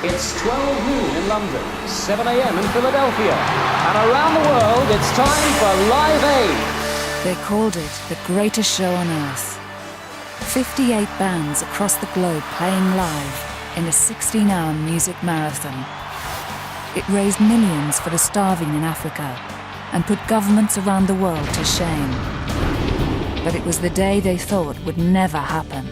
It's 12 noon in London, 7 a.m. in Philadelphia, and around the world it's time for Live Aid. They called it the greatest show on earth. 58 bands across the globe playing live in a 16-hour music marathon. It raised millions for the starving in Africa and put governments around the world to shame. But it was the day they thought would never happen.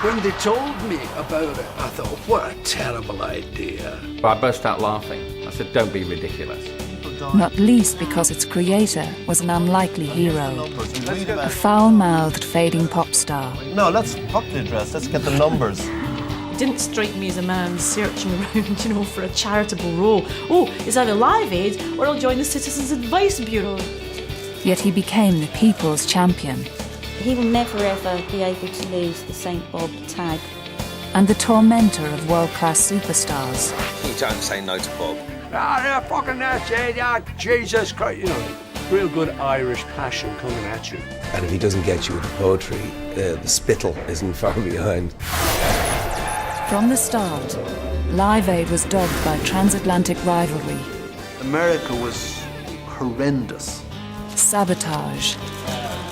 When they told me about it, I thought, what a terrible idea. I burst out laughing. I said, don't be ridiculous. Not least because its creator was an unlikely hero, a foul-mouthed fading pop star. No, let's fuck the address, let's get the numbers. It didn't strike me as a man searching around, for a charitable role. Oh, it's either Live Aid or I'll join the Citizens Advice Bureau. Yet he became the people's champion. He will never ever be able to lose the St. Bob tag. And the tormentor of world-class superstars. You don't say no to Bob. Ah, fucking that's it, Jesus Christ, real good Irish passion coming at you. And if he doesn't get you with the poetry, the spittle isn't far behind. From the start, Live Aid was dogged by transatlantic rivalry, America was horrendous. sabotage,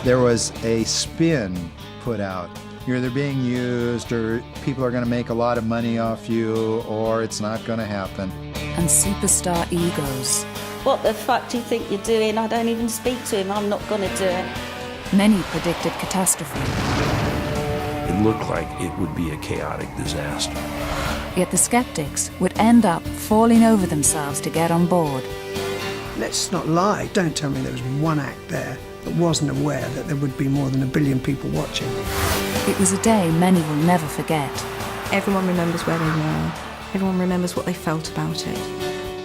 There was a spin put out. You're either being used, or people are going to make a lot of money off you, or it's not going to happen. and superstar egos. What the fuck do you think you're doing? I don't even speak to him. I'm not going to do it. Many predicted catastrophe. It looked like it would be a chaotic disaster. Yet the skeptics would end up falling over themselves to get on board. Let's not lie. Don't tell me there was one act there that wasn't aware that there would be more than 1 billion people watching. It was a day many will never forget. Everyone remembers where they were. Everyone remembers what they felt about it.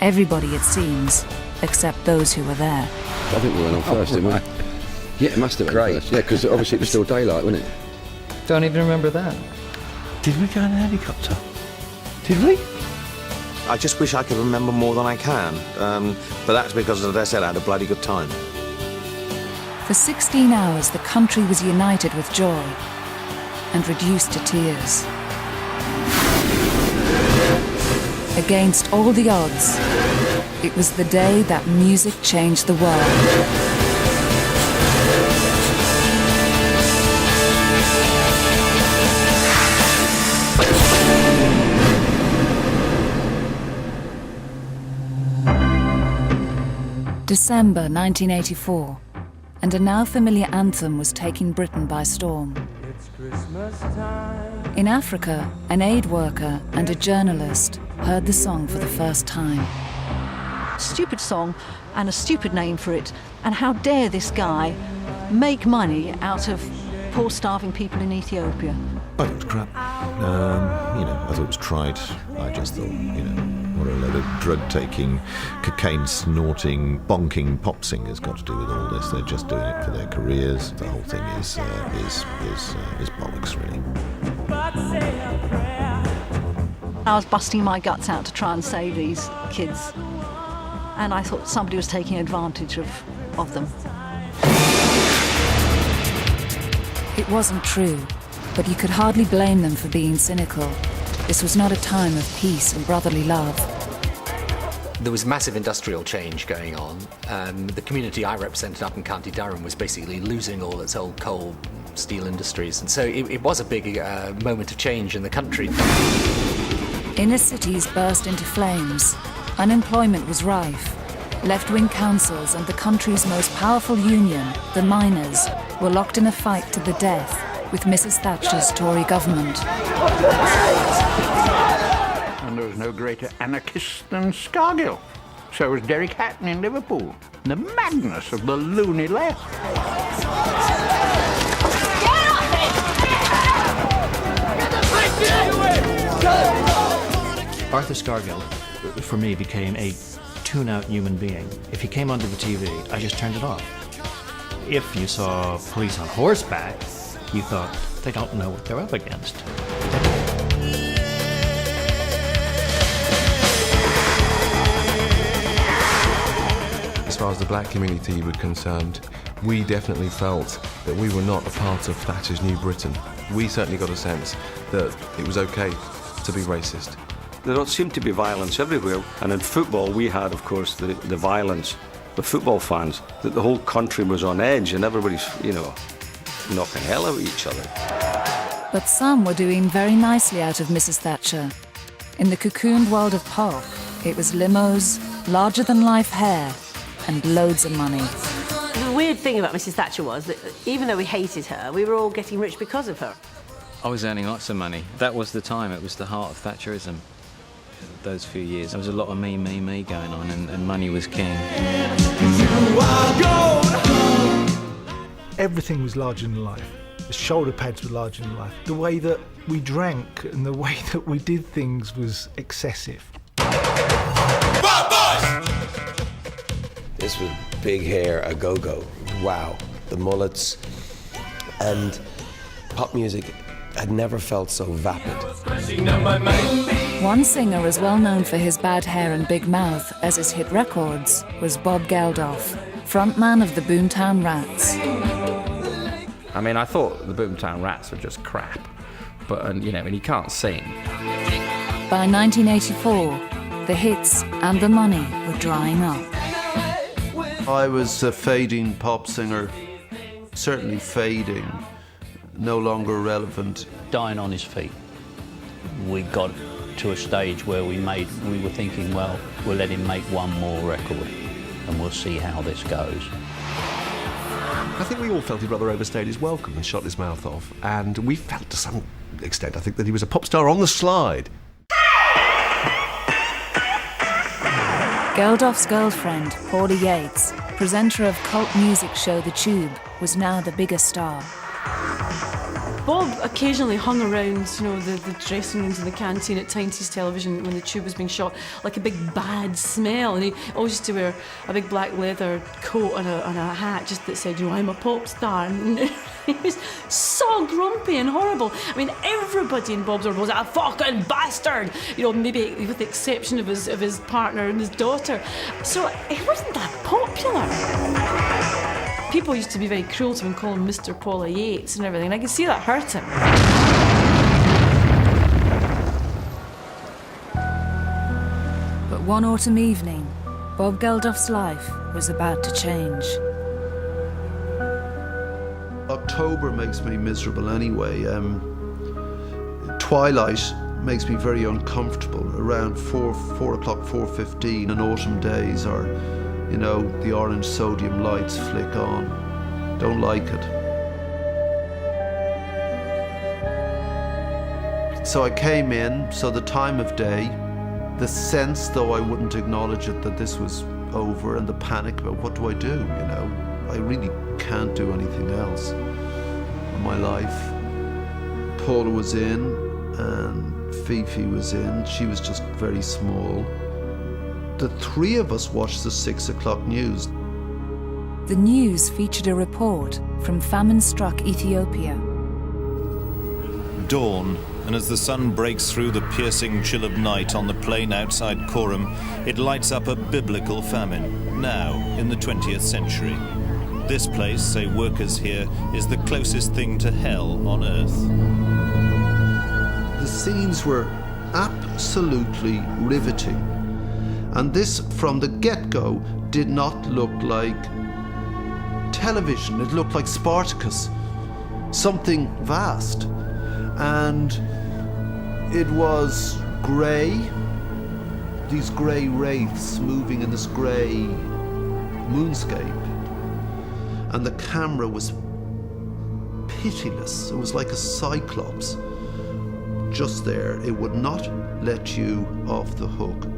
Everybody, it seems, except those who were there. I think we went on first, didn't we? Yeah, it must have been Great. first. Yeah, because obviously it was still daylight, wasn't it? Don't even remember that. Did we go in a helicopter? Did we? I just wish I could remember more than I can. But that's because, as I said, I had a bloody good time. For 16 hours, the country was united with joy and reduced to tears. Against all the odds, it was the day that music changed the world. December 1984, and a now familiar anthem was taking Britain by storm. In Africa, an aid worker and a journalist heard the song for the first time. Stupid song and a stupid name for it, and how dare this guy make money out of poor starving people in Ethiopia. I thought it was crap. I thought it was trite. I just thought, what a load of drug-taking, cocaine-snorting, bonking pop singers got to do with all this. They're just doing it for their careers. The whole thing is bollocks, really. I was busting my guts out to try and save these kids, and I thought somebody was taking advantage of them. It wasn't true, but you could hardly blame them for being cynical. This was not a time of peace and brotherly love. There was massive industrial change going on. The community I represented up in County Durham was basically losing all its old coal, steel industries, and so it was a big moment of change in the country. Inner cities burst into flames. Unemployment was rife. Left-wing councils and the country's most powerful union, the miners, were locked in a fight to the death with Mrs. Thatcher's Tory government. And there was no greater anarchist than Scargill. So was Derek Hatton in Liverpool. The madness of the loony left. Arthur Scargill, for me, became a tune-out human being. If he came onto the TV, I just turned it off. If you saw police on horseback, you thought, they don't know what they're up against. As far as the black community were concerned, we definitely felt that we were not a part of Thatcher's New Britain. We certainly got a sense that it was okay to be racist. There seemed to be violence everywhere. And in football, we had, of course, the violence, the football fans, that the whole country was on edge and everybody's, you know, knocking hell out of each other. But some were doing very nicely out of Mrs. Thatcher. In the cocooned world of pop, it was limos, larger-than-life hair, and loads of money. The weird thing about Mrs. Thatcher was that even though we hated her, we were all getting rich because of her. I was earning lots of money. That was the time. It was the heart of Thatcherism. Those few years, there was a lot of me going on, and money was king. Everything was larger than life. The shoulder pads were larger than life. The way that we drank and the way that we did things was excessive. This was big hair, a go-go. Wow. The mullets. And pop music had never felt so vapid. One singer as well known for his bad hair and big mouth as his hit records was Bob Geldof, frontman of the Boomtown Rats. I mean, I thought the Boomtown Rats were just crap, but, you know, and he can't sing. By 1984, the hits and the money were drying up. I was a fading pop singer, certainly fading, no longer relevant. Dying on his feet. We got to a stage where we were thinking, well, we'll let him make one more record and we'll see how this goes. I think we all felt he'd rather overstayed his welcome and shot his mouth off, and we felt to some extent, I think, that he was a pop star on the slide. Geldof's girlfriend, Paula Yates, presenter of cult music show The Tube, was now the biggest star. Bob occasionally hung around, you know, the dressing rooms and the canteen at Tyne's Television when The Tube was being shot, like a big bad smell, and he always used to wear a big black leather coat and a hat just that said, you know, I'm a pop star, and he was so grumpy and horrible. I mean, everybody in Bob's World was a fucking bastard, you know, maybe with the exception of his partner and his daughter. So he wasn't that popular. People used to be very cruel to him, call him Mr. Paula Yates and everything, and I can see that hurt him. But one autumn evening, Bob Geldof's life was about to change. October makes me miserable anyway. Twilight makes me very uncomfortable. Around 4 o'clock, 4:15 on autumn days, or, you know, the orange sodium lights flick on. Don't like it. So I came in, so the time of day, the sense, though I wouldn't acknowledge it, that this was over, and the panic about what do I do, you know? I really can't do anything else in my life. Paula was in, and Fifi was in. She was just very small. The three of us watched the 6 o'clock news. The news featured a report from famine-struck Ethiopia. Dawn, and as the sun breaks through the piercing chill of night on the plain outside Coram, it lights up a biblical famine, now in the 20th century. This place, say workers here, is the closest thing to hell on earth. The scenes were absolutely riveting. And this, from the get-go, did not look like television. It looked like Spartacus, something vast. And it was grey, these grey wraiths moving in this grey moonscape. And the camera was pitiless. It was like a cyclops just there. It would not let you off the hook.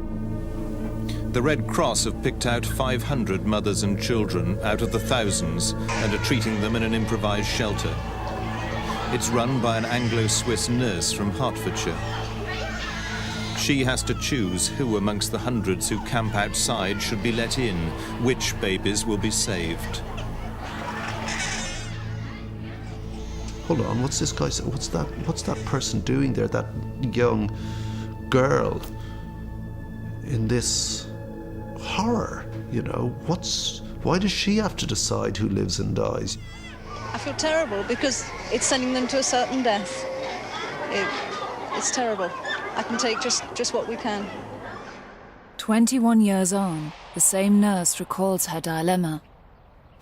The Red Cross have picked out 500 mothers and children out of the thousands and are treating them in an improvised shelter. It's run by an Anglo-Swiss nurse from Hertfordshire. She has to choose who amongst the hundreds who camp outside should be let in, which babies will be saved. Hold on, what's this guy saying? What's that person doing there, that young girl in this horror, you know? Why does she have to decide who lives and dies? I feel terrible because it's sending them to a certain death. It's terrible. I can take just what we can. 21 years on, the same nurse recalls her dilemma.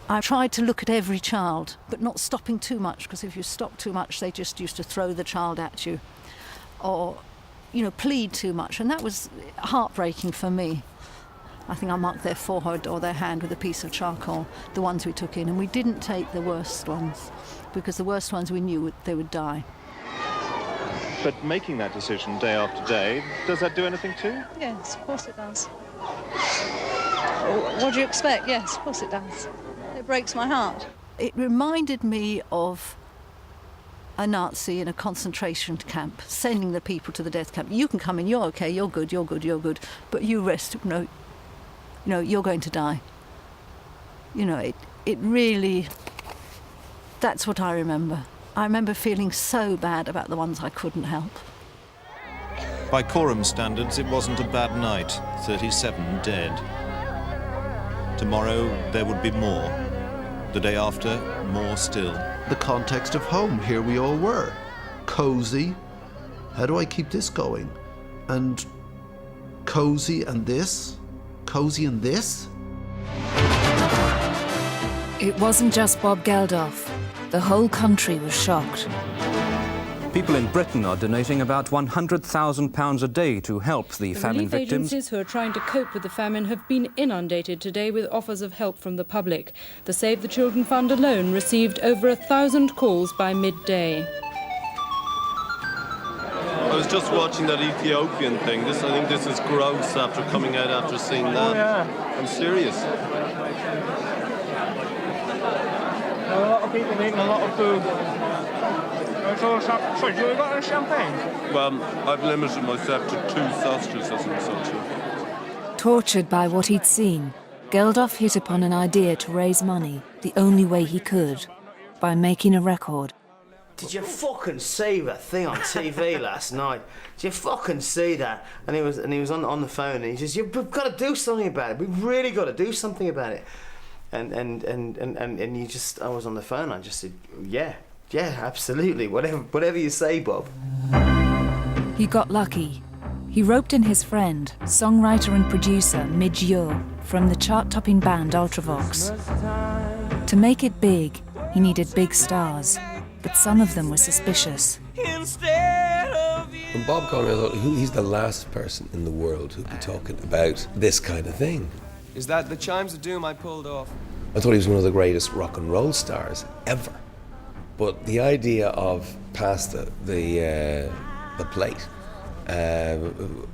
I tried to look at every child, but not stopping too much, because if you stop too much, they just used to throw the child at you, or, plead too much, and that was heartbreaking for me. I think I marked their forehead or their hand with a piece of charcoal, the ones we took in, and we didn't take the worst ones, because the worst ones we knew they would die. But making that decision day after day, does that do anything too? Yes, of course it does. What do you expect? Yes, of course it does. It breaks my heart. It reminded me of a Nazi in a concentration camp, sending the people to the death camp. You can come in, you're okay, you're good, you're good, you're good, but you rest, you're going to die. It really, that's what I remember. I remember feeling so bad about the ones I couldn't help. By Coram standards, it wasn't a bad night. 37 dead. Tomorrow, there would be more. The day after, more still. The context of home, here we all were. Cosy. How do I keep this going? And cozy and this? Cozy and this? It wasn't just Bob Geldof. The whole country was shocked. People in Britain are donating about £100,000 a day to help the famine victims. Relief agencies who are trying to cope with the famine have been inundated today with offers of help from the public. The Save the Children Fund alone received over 1,000 calls by midday. I was just watching that Ethiopian thing. I think this is gross after coming out after seeing that. Oh, yeah. I'm serious. A lot of people eating a lot of food. Sorry, you got any champagne? Well, I've limited myself to 2 sausages as a result. Tortured by what he'd seen, Geldof hit upon an idea to raise money the only way he could, by making a record. Did you fucking see that thing on TV last night? Did you fucking see that? And he was on the phone and he says, "You've got to do something about it. We've really got to do something about it." And you just, I was on the phone. I just said, "Yeah, absolutely. Whatever you say, Bob." He got lucky. He roped in his friend, songwriter and producer Midge Ure from the chart-topping band Ultravox. To make it big, he needed big stars, but some of them were suspicious. When Bob called me, I thought, he's the last person in the world who'd be talking about this kind of thing. Is that the Chimes of Doom I pulled off? I thought he was one of the greatest rock and roll stars ever. But the idea of past the plate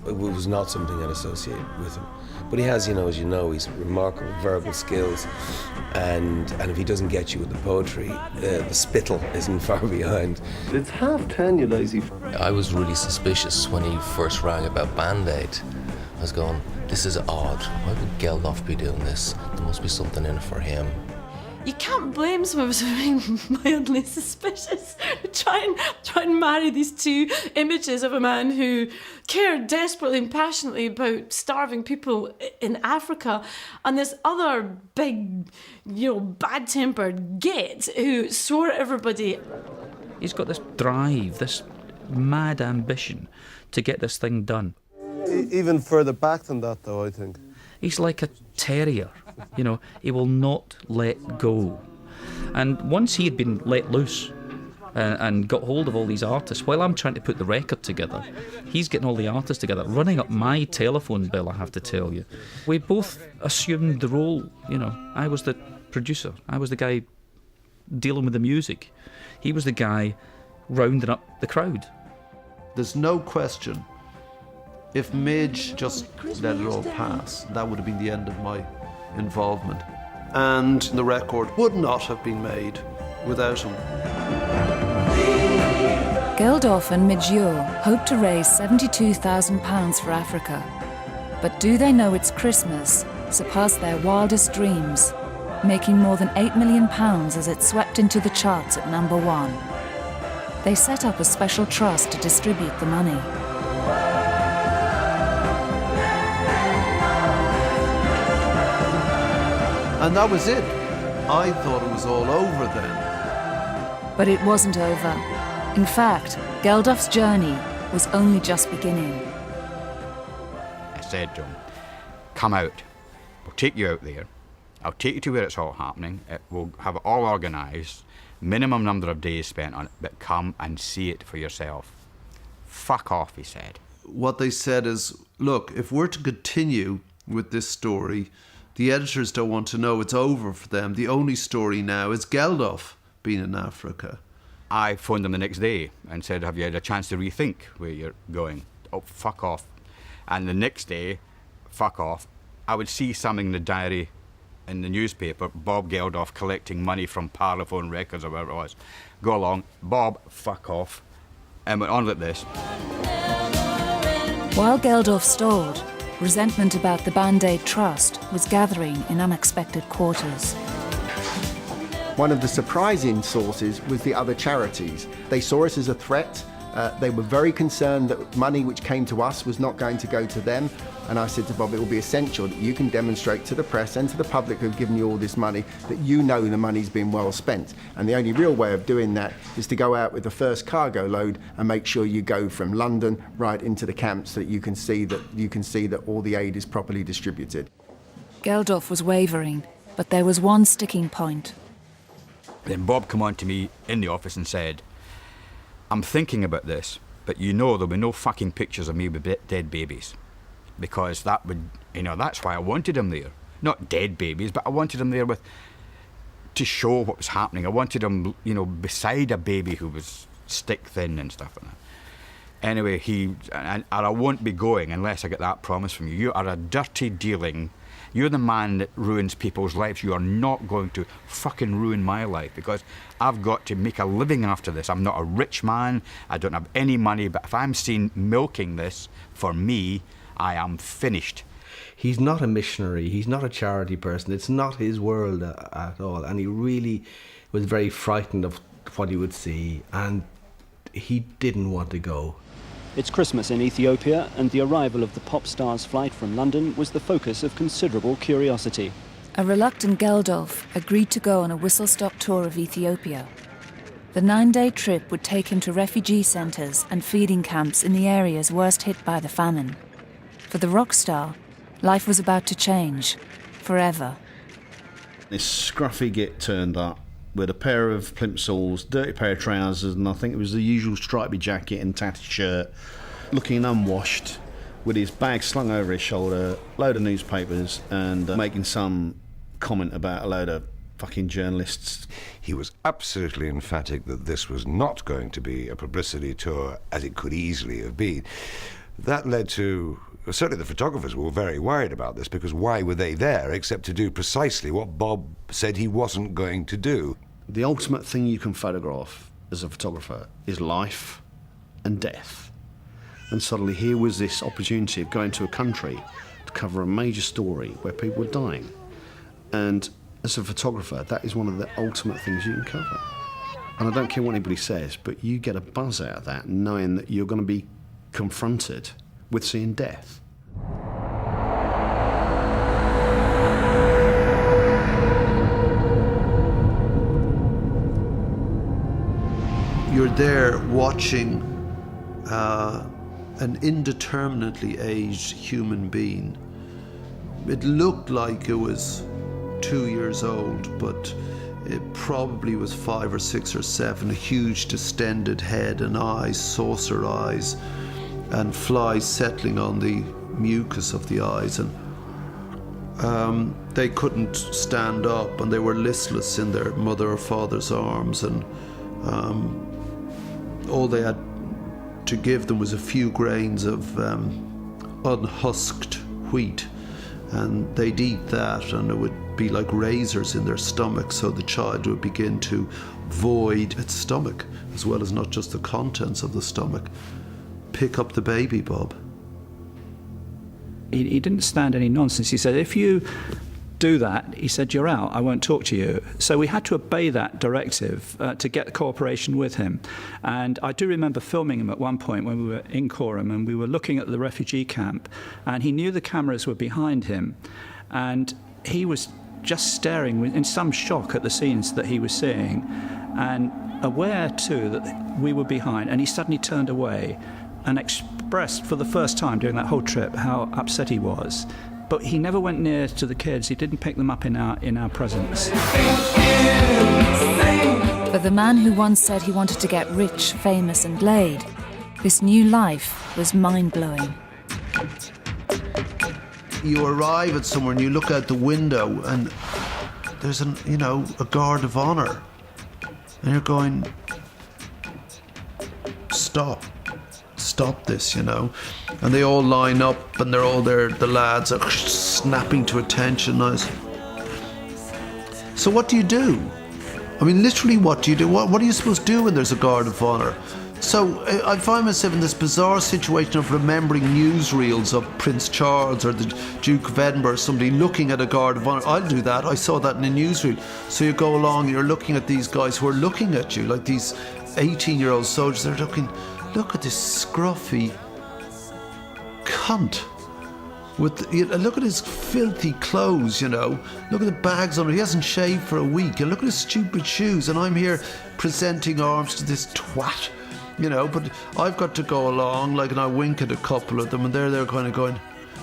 was not something I'd associate with him. But he has, as you know, he's remarkable verbal skills, and if he doesn't get you with the poetry, the spittle isn't far behind. It's 10:30, you lazy. I was really suspicious when he first rang about Band-Aid. I was going, this is odd. Why would Geldof be doing this? There must be something in it for him. You can't blame someone for being mildly suspicious. Try and marry these two images of a man who cared desperately and passionately about starving people in Africa, and this other big, bad-tempered git who swore at everybody. He's got this drive, this mad ambition to get this thing done. Even further back than that, though, I think. He's like a terrier. He will not let go. And once he had been let loose and got hold of all these artists, while I'm trying to put the record together, he's getting all the artists together, running up my telephone bill, I have to tell you. We both assumed the role, I was the producer, I was the guy dealing with the music. He was the guy rounding up the crowd. There's no question, if Midge just let it all pass, that would have been the end of my involvement, and the record would not have been made without him. Geldof and Midge Ure hope to raise £72,000 for Africa. But do they know it's Christmas surpassed their wildest dreams, making more than £8 million as it swept into the charts at #1. They set up a special trust to distribute the money. And that was it. I thought it was all over then. But it wasn't over. In fact, Geldof's journey, was only just beginning. I said to him, come out. We'll take you out there. I'll take you to where it's all happening. We'll have it all organised. Minimum number of days spent on it, but come and see it for yourself. Fuck off, he said. What they said is, look, if we're to continue with this story, the editors don't want to know. It's over for them. The only story now is Geldof being in Africa. I phoned them the next day and said, have you had a chance to rethink where you're going? Oh, fuck off. And the next day, fuck off, I would see something in the diary, in the newspaper, Bob Geldof collecting money from Parlophone Records or whatever it was. Go along, Bob, fuck off, and went on like this. While Geldof stalled, resentment about the Band-Aid Trust was gathering in unexpected quarters. One of the surprising sources was the other charities. They saw us as a threat. They were very concerned that money which came to us was not going to go to them. And I said to Bob, it will be essential that you can demonstrate to the press and to the public who've given you all this money that you know the money's been well spent. And the only real way of doing that is to go out with the first cargo load and make sure you go from London right into the camps so that you can see that all the aid is properly distributed. Geldof was wavering, but there was one sticking point. Then Bob came on to me in the office and said, I'm thinking about this, but you know there'll be no fucking pictures of me with dead babies. Because that would, that's why I wanted him there. Not dead babies, but I wanted him there to show what was happening. I wanted him, beside a baby who was stick thin and stuff like that. Anyway, and I won't be going unless I get that promise from you. You are a dirty dealing. You're the man that ruins people's lives. You are not going to fucking ruin my life, because I've got to make a living after this. I'm not a rich man. I don't have any money, but if I'm seen milking this for me, I am finished. He's not a missionary. He's not a charity person. It's not his world at all. And he really was very frightened of what he would see, and he didn't want to go. It's Christmas in Ethiopia, and the arrival of the pop star's flight from London was the focus of considerable curiosity. A reluctant Geldof agreed to go on a whistle-stop tour of Ethiopia. The 9-day trip would take him to refugee centres and feeding camps in the areas worst hit by the famine. For the rock star, life was about to change, forever. This scruffy git turned up with a pair of plimsolls, dirty pair of trousers, and I think it was the usual stripy jacket and tatty shirt, looking unwashed, with his bag slung over his shoulder, load of newspapers, and making some comment about a load of fucking journalists. He was absolutely emphatic that this was not going to be a publicity tour as it could easily have been. That led to... Certainly the photographers were very worried about this, because why were they there except to do precisely what Bob said he wasn't going to do? The ultimate thing you can photograph as a photographer is life and death. And suddenly here was this opportunity of going to a country to cover a major story where people were dying. And as a photographer, that is one of the ultimate things you can cover. And I don't care what anybody says, but you get a buzz out of that, knowing that you're going to be confronted with seeing death. You're there watching an indeterminately aged human being. It looked like it was 2 years old, but it probably was 5 or 6 or 7, a huge distended head and eyes, saucer eyes, and flies settling on the mucus of the eyes, and they couldn't stand up, and they were listless in their mother or father's arms, and all they had to give them was a few grains of unhusked wheat, and they'd eat that, and it would be like razors in their stomach, so the child would begin to void its stomach, as well as not just the contents of the stomach. Pick up the baby, Bob. He didn't stand any nonsense. He said, if you do that, he said, you're out, I won't talk to you. So we had to obey that directive to get cooperation with him. And I do remember filming him at one point when we were in Coram, and we were looking at the refugee camp, and he knew the cameras were behind him, and he was just staring in some shock at the scenes that he was seeing, and aware too that we were behind, and he suddenly turned away and expressed for the first time during that whole trip how upset he was. But he never went near to the kids. He didn't pick them up in our presence. For the man who once said he wanted to get rich, famous and laid, this new life was mind-blowing. You arrive at somewhere and you look out the window and there's a guard of honour. And you're going, stop this, And they all line up and they're all there, the lads are snapping to attention. So what do you do? I mean, literally, what do you do? What are you supposed to do when there's a guard of honour? So I find myself in this bizarre situation of remembering newsreels of Prince Charles or the Duke of Edinburgh, somebody looking at a guard of honour. I'll do that. I saw that in a newsreel. So you go along, you're looking at these guys who are looking at you, like these 18-year-old soldiers. They're looking, look at this scruffy cunt. Look at his filthy clothes, Look at the bags on him. He hasn't shaved for a week. And look at his stupid shoes. And I'm here presenting arms to this twat. But I've got to go along, and I wink at a couple of them, and they're kind of going,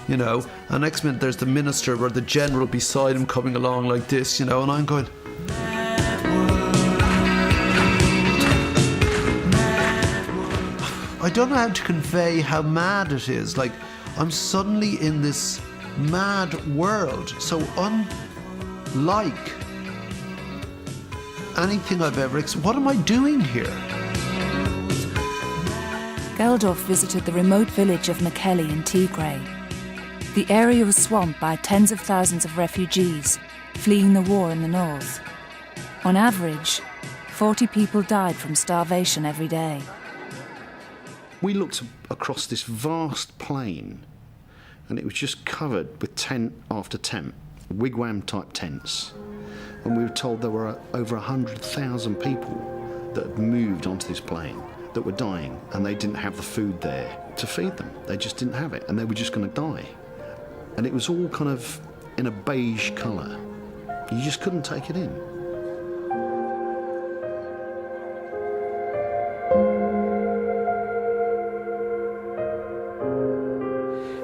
and next minute there's the minister or the general beside him coming along like this, and I'm going, I don't know how to convey how mad it is. I'm suddenly in this mad world, so unlike anything I've ever experienced. What am I doing here? Geldof visited the remote village of Mekelle in Tigray. The area was swamped by tens of thousands of refugees fleeing the war in the north. On average, 40 people died from starvation every day. We looked across this vast plain and it was just covered with tent after tent, wigwam-type tents. And we were told there were over 100,000 people that had moved onto this plain that were dying, and they didn't have the food there to feed them. They just didn't have it, and they were just going to die. And it was all kind of in a beige colour. You just couldn't take it in.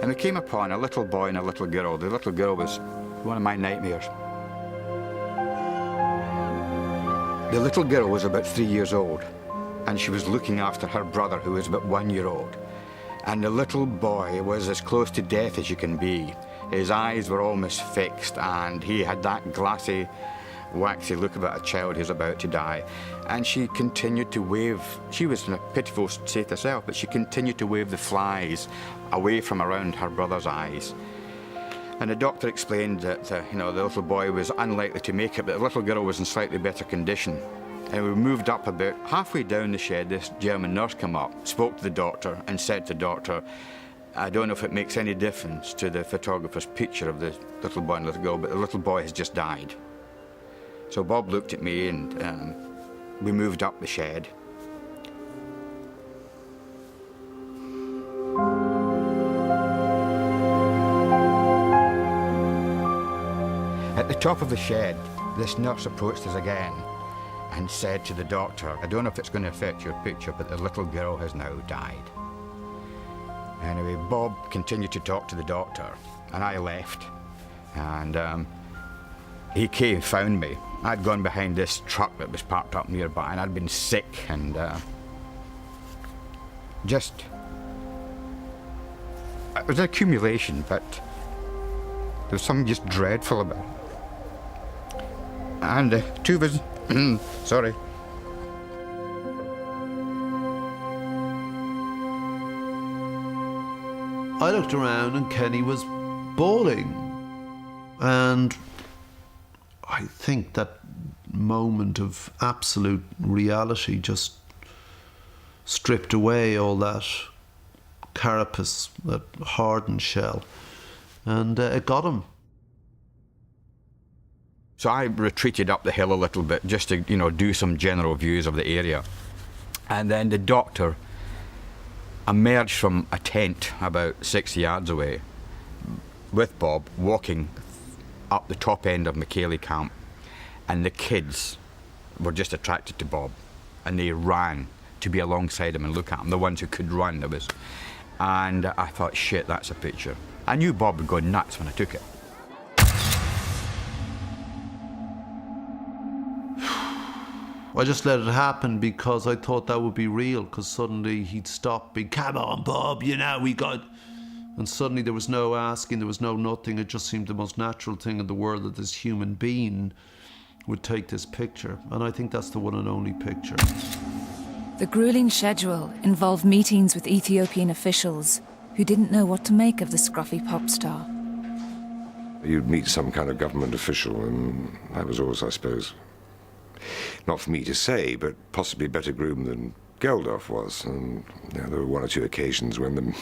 And we came upon a little boy and a little girl. The little girl was one of my nightmares. The little girl was about 3 years old, and she was looking after her brother, who was about 1 year old. And the little boy was as close to death as you can be. His eyes were almost fixed, and he had that glassy, waxy look about a child who's about to die. And she continued to wave. She was in a pitiful state herself, but she continued to wave the flies away from around her brother's eyes. And the doctor explained that the little boy was unlikely to make it, but the little girl was in slightly better condition. And we moved up about halfway down the shed. This German nurse came up, spoke to the doctor, and said to the doctor, I don't know if it makes any difference to the photographer's picture of the little boy and little girl, but the little boy has just died. So Bob looked at me, and we moved up the shed. At the top of the shed, this nurse approached us again and said to the doctor, I don't know if it's going to affect your picture, but the little girl has now died. Anyway, Bob continued to talk to the doctor, and I left. And he came, found me. I'd gone behind this truck that was parked up nearby, and I'd been sick, and it was an accumulation, but there was something just dreadful about it. And two of us, sorry. I looked around and Kenny was bawling. And I think that moment of absolute reality just stripped away all that carapace, that hardened shell, and it got him. So I retreated up the hill a little bit just to, do some general views of the area. And then the doctor emerged from a tent about 6 yards away with Bob, walking up the top end of Mekelle camp. And the kids were just attracted to Bob, and they ran to be alongside him and look at him, the ones who could run. There was, and I thought, shit, that's a picture. I knew Bob would go nuts when I took it. I just let it happen because I thought that would be real, because suddenly he'd stop being, come on, Bob, you know, we got... And suddenly there was no asking, there was no nothing. It just seemed the most natural thing in the world that this human being would take this picture. And I think that's the one and only picture. The grueling schedule involved meetings with Ethiopian officials who didn't know what to make of the scruffy pop star. You'd meet some kind of government official, and that was always, I suppose, not for me to say, but possibly better groomed than Geldof was. And there were one or two occasions when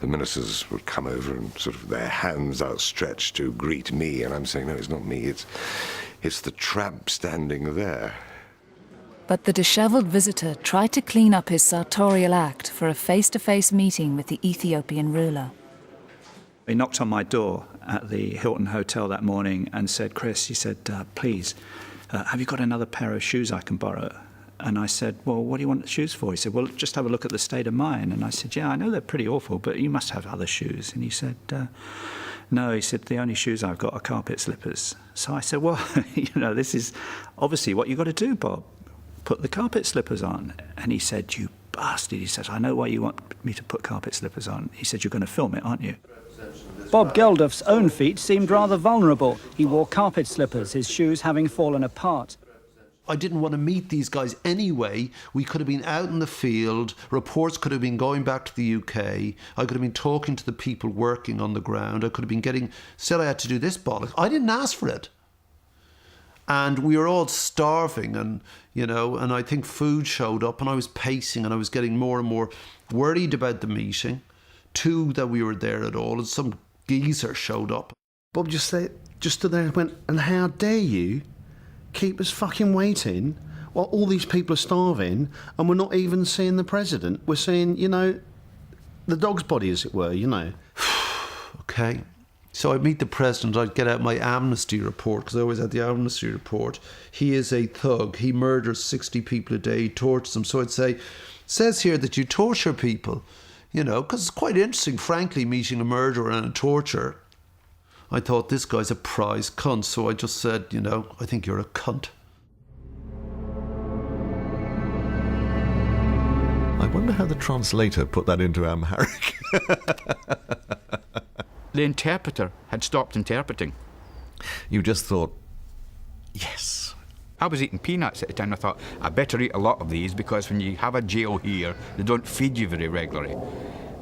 the ministers would come over and sort of their hands outstretched to greet me, and I'm saying, no, it's not me, it's the tramp standing there. But the dishevelled visitor tried to clean up his sartorial act for a face-to-face meeting with the Ethiopian ruler. He knocked on my door at the Hilton Hotel that morning and said, Chris, he said, please, have you got another pair of shoes I can borrow? And I said, well, what do you want the shoes for? He said, well, just have a look at the state of mine. And I said, yeah, I know they're pretty awful, but you must have other shoes. And he said, no, he said, the only shoes I've got are carpet slippers. So I said, well, you know, this is obviously what you got to do, Bob. Put the carpet slippers on. And he said, you bastard. He said, I know why you want me to put carpet slippers on. He said, you're going to film it, aren't you? Bob Geldof's own feet seemed rather vulnerable. He wore carpet slippers, his shoes having fallen apart. I didn't want to meet these guys anyway. We could have been out in the field. Reports could have been going back to the UK. I could have been talking to the people working on the ground. I could have been getting... Said I had to do this bollocks. I didn't ask for it. And we were all starving, and, you know, and I think food showed up, and I was pacing, and I was getting more and more worried about the meeting. Two, that we were there at all, and some geezer showed up. Bob just stood there and went, and how dare you keep us fucking waiting while all these people are starving and we're not even seeing the president. We're seeing, you know, the dog's body, as it were, you know. Okay. So I'd meet the president, I'd get out my amnesty report, because I always had the amnesty report. He is a thug. He murders 60 people a day, he tortures them. So I'd say, says here that you torture people, you know, because it's quite interesting, frankly, meeting a murderer and a torturer. I thought, this guy's a prize cunt, so I just said, you know, I think you're a cunt. I wonder how the translator put that into Amharic. The interpreter had stopped interpreting. You just thought, yes. I was eating peanuts at the time. I thought, I better eat a lot of these, because when you have a jail here, they don't feed you very regularly.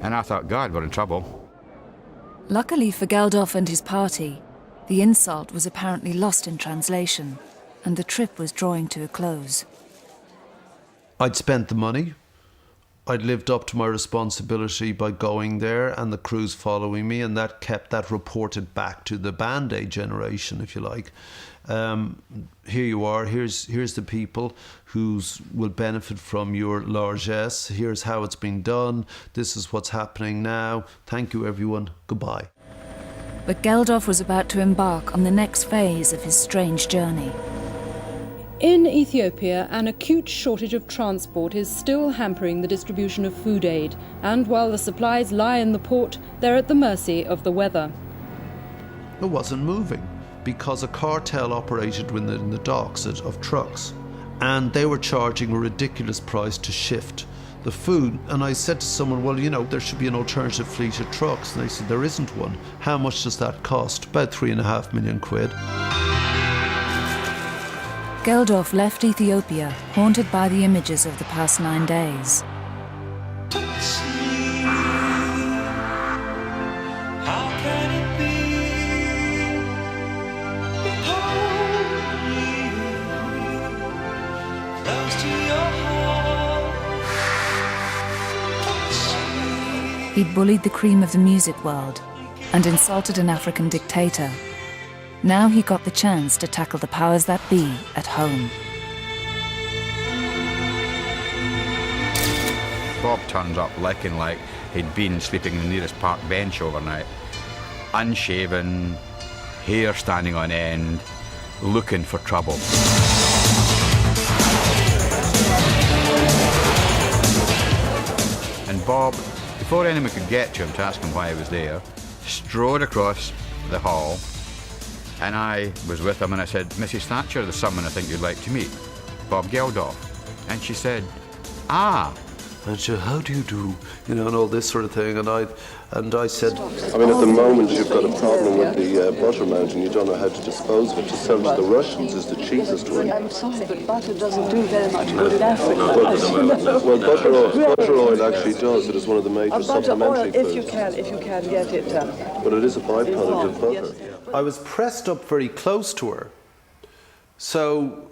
And I thought, God, we're in trouble. Luckily for Geldof and his party, the insult was apparently lost in translation, and the trip was drawing to a close. I'd spent the money. I'd lived up to my responsibility by going there, and the crews following me, and that reported back to the Band-Aid generation, if you like. Here you are, here's the people who will benefit from your largesse. Here's how it's been done. This is what's happening now. Thank you, everyone. Goodbye. But Geldof was about to embark on the next phase of his strange journey. In Ethiopia, an acute shortage of transport is still hampering the distribution of food aid, and while the supplies lie in the port, they're at the mercy of the weather. It wasn't moving because a cartel operated in the docks of trucks, and they were charging a ridiculous price to shift the food. And I said to someone, well, you know, there should be an alternative fleet of trucks. And they said, there isn't one. How much does that cost? About £3.5 million. Geldof left Ethiopia, haunted by the images of the past 9 days. He'd bullied the cream of the music world and insulted an African dictator. Now he got the chance to tackle the powers that be at home. Bob turns up looking like he'd been sleeping in the nearest park bench overnight. Unshaven, hair standing on end, looking for trouble. Bob, before anyone could get to him to ask him why he was there, strode across the hall, and I was with him, and I said, Mrs. Thatcher, there's someone I think you'd like to meet, Bob Geldof. And she said, ah. And she said, how do you do? You know, and all this sort of thing. And I said, I mean, at the moment you've got a problem with the butter mountain. You don't know how to dispose of it. To sell to the Russians is the cheapest way. I'm sorry, but butter doesn't do very much good in Africa. Well, butter oil actually does. It is one of the major supplementary oil, foods. if you can get it. But it is a byproduct of butter. I was pressed up very close to her. So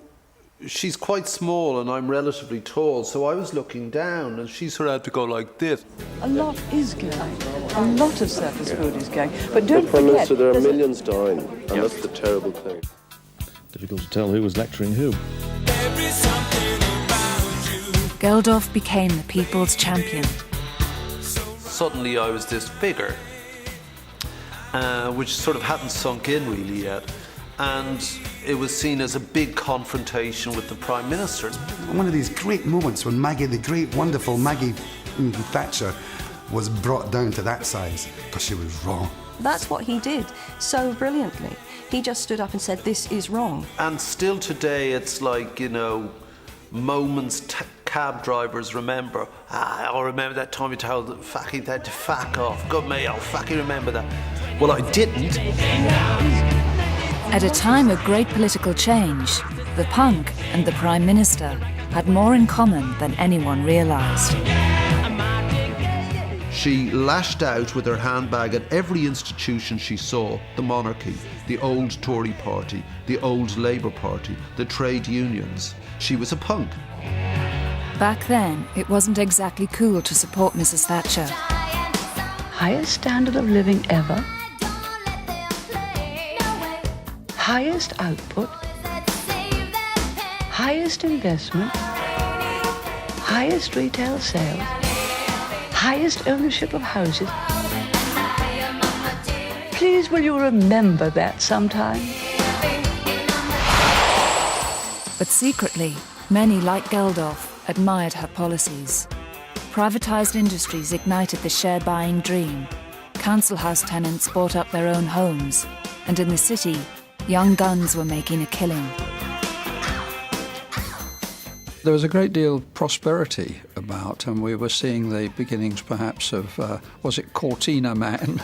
she's quite small and I'm relatively tall, so I was looking down and she sort of had to go like this. A lot is going. A lot of surplus food is going. But don't Prime forget... Minister, there are millions dying, and that's the terrible thing. Difficult to tell who was lecturing who. Geldof became the people's champion. Suddenly I was this figure, which sort of hadn't sunk in really yet. And it was seen as a big confrontation with the Prime Minister. One of these great moments when Maggie, the great, wonderful Maggie Thatcher, was brought down to that size because she was wrong. That's what he did so brilliantly. He just stood up and said, this is wrong. And still today, it's like, you know, moments cab drivers remember. I'll remember that time you told the fucking that to fuck off. God me, I'll fucking remember that. Well, I didn't. At a time of great political change, the punk and the Prime Minister had more in common than anyone realised. She lashed out with her handbag at every institution she saw: the monarchy, the old Tory party, the old Labour Party, the trade unions. She was a punk. Back then, it wasn't exactly cool to support Mrs. Thatcher. Highest standard of living ever. Highest output. Highest investment. Highest retail sales. Highest ownership of houses. Please, will you remember that sometime? But secretly, many like Geldof admired her policies. Privatised industries ignited the share-buying dream. Council house tenants bought up their own homes. And in the city, young guns were making a killing. There was a great deal of prosperity about, and we were seeing the beginnings perhaps of, was it Cortina Man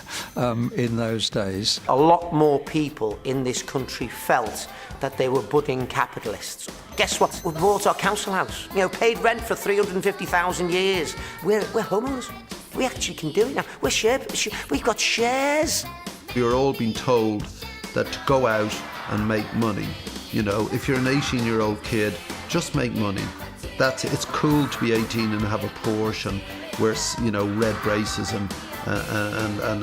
in those days? A lot more people in this country felt that they were budding capitalists. Guess what? We bought our council house, you know, paid rent for 350,000 years. We're homeowners. We actually can do it now. We've got shares. You're all being told that to go out and make money. You know, if you're an 18-year-old kid, just make money. That's it. It's cool to be 18 and have a Porsche and wear, you know, red braces and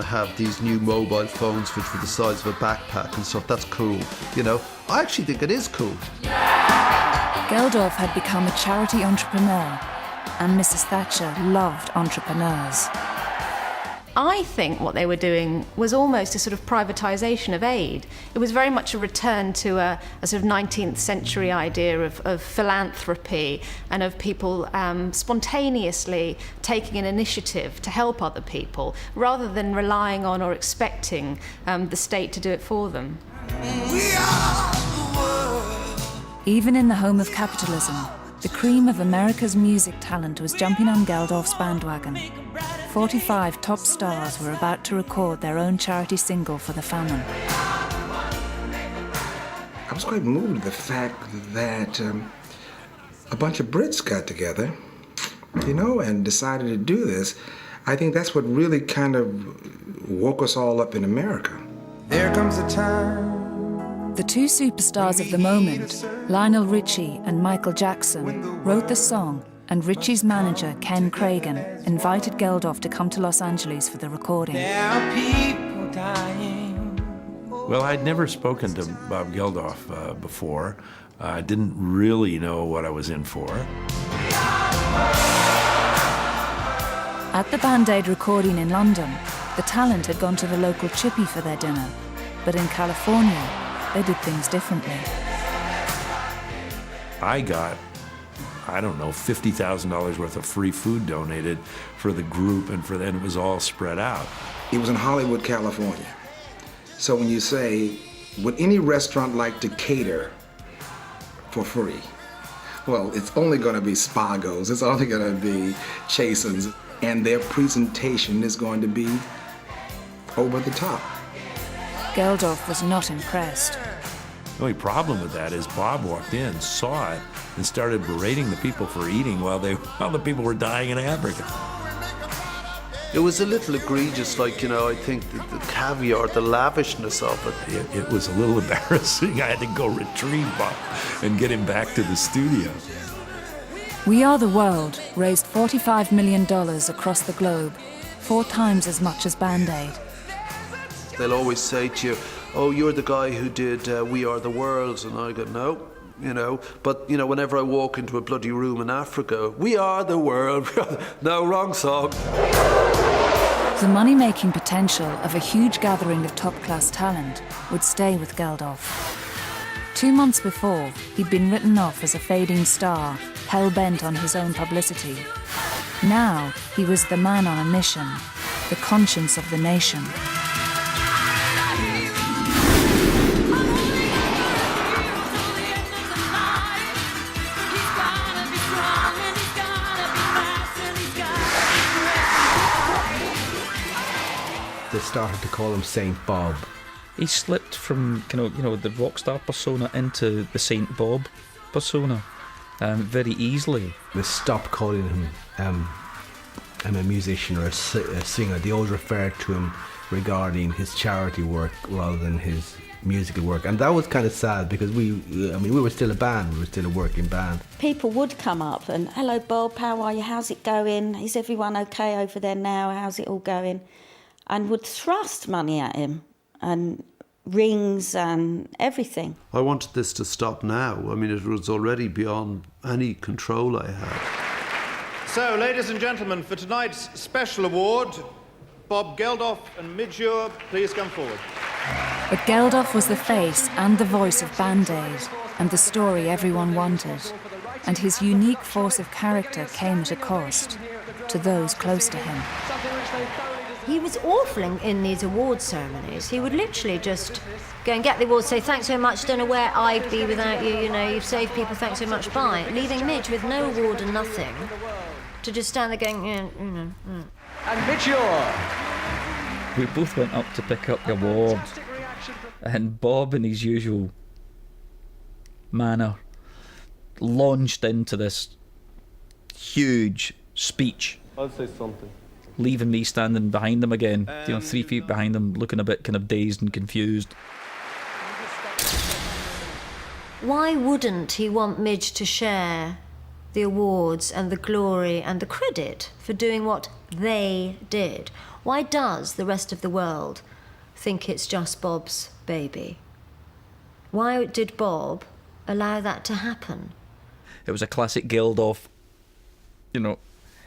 have these new mobile phones which were the size of a backpack and stuff. That's cool. You know, I actually think it is cool. Geldof had become a charity entrepreneur, and Mrs. Thatcher loved entrepreneurs. I think what they were doing was almost a sort of privatisation of aid. It was very much a return to a sort of 19th century idea of philanthropy and of people spontaneously taking an initiative to help other people rather than relying on or expecting the state to do it for them. Even in the home of capitalism, the cream of America's music talent was jumping on Geldof's bandwagon. 45 top stars were about to record their own charity single for the famine. I was quite moved at the fact that a bunch of Brits got together, you know, and decided to do this. I think that's what really kind of woke us all up in America. There comes a time. The two superstars of the moment, Lionel Richie and Michael Jackson, wrote the song, and Richie's manager, Ken Cragen, invited Geldof to come to Los Angeles for the recording. There are people dying. Well, I'd never spoken to Bob Geldof before. I didn't really know what I was in for. At the Band-Aid recording in London, the talent had gone to the local chippy for their dinner. But in California, they did things differently. I got I don't know, $50,000 worth of free food donated for the group, and then it was all spread out. It was in Hollywood, California. So when you say, would any restaurant like to cater for free? Well, it's only going to be Spago's, it's only going to be Chasen's, and their presentation is going to be over the top. Geldof was not impressed. The only problem with that is Bob walked in, saw it, and started berating the people for eating while the people were dying in Africa. It was a little egregious, like, I think the caviar, the lavishness of it. It was a little embarrassing. I had to go retrieve Bob and get him back to the studio. We Are the World raised $45 million across the globe, 4 times as much as Band-Aid. They'll always say to you, oh, you're the guy who did We Are the World, and I go, no. But whenever I walk into a bloody room in Africa, we are the world. No, wrong song. The money-making potential of a huge gathering of top-class talent would stay with Geldof. 2 months before, he'd been written off as a fading star, hell-bent on his own publicity. Now, he was the man on a mission, the conscience of the nation. They started to call him Saint Bob. He slipped from the rock star persona into the Saint Bob persona very easily. They stopped calling him a musician or a singer. They always referred to him regarding his charity work rather than his musical work, and that was kind of sad because we were still a band, we were still a working band. People would come up and, hello Bob, how are you, how's it going, is everyone okay over there now, how's it all going, and would thrust money at him and rings and everything. I wanted this to stop now. It was already beyond any control I had. So, ladies and gentlemen, for tonight's special award, Bob Geldof and Midge Ure, please come forward. But Geldof was the face and the voice of Band-Aid, and the story everyone wanted. And his unique force of character came at a cost to those close to him. He was awful in these award ceremonies. He would literally just go and get the award, say, thanks so much, don't know where I'd be without you, you've saved people, thanks so much, bye. Leaving Midge with no award and nothing, to just stand there going, And Midge Ure. We both went up to pick up the award, and Bob, in his usual manner, launched into this huge speech. I'll say something. Leaving me standing behind him again, 3 feet behind him, looking a bit kind of dazed and confused. Why wouldn't he want Midge to share the awards and the glory and the credit for doing what they did? Why does the rest of the world think it's just Bob's baby? Why did Bob allow that to happen? It was a classic Geldof,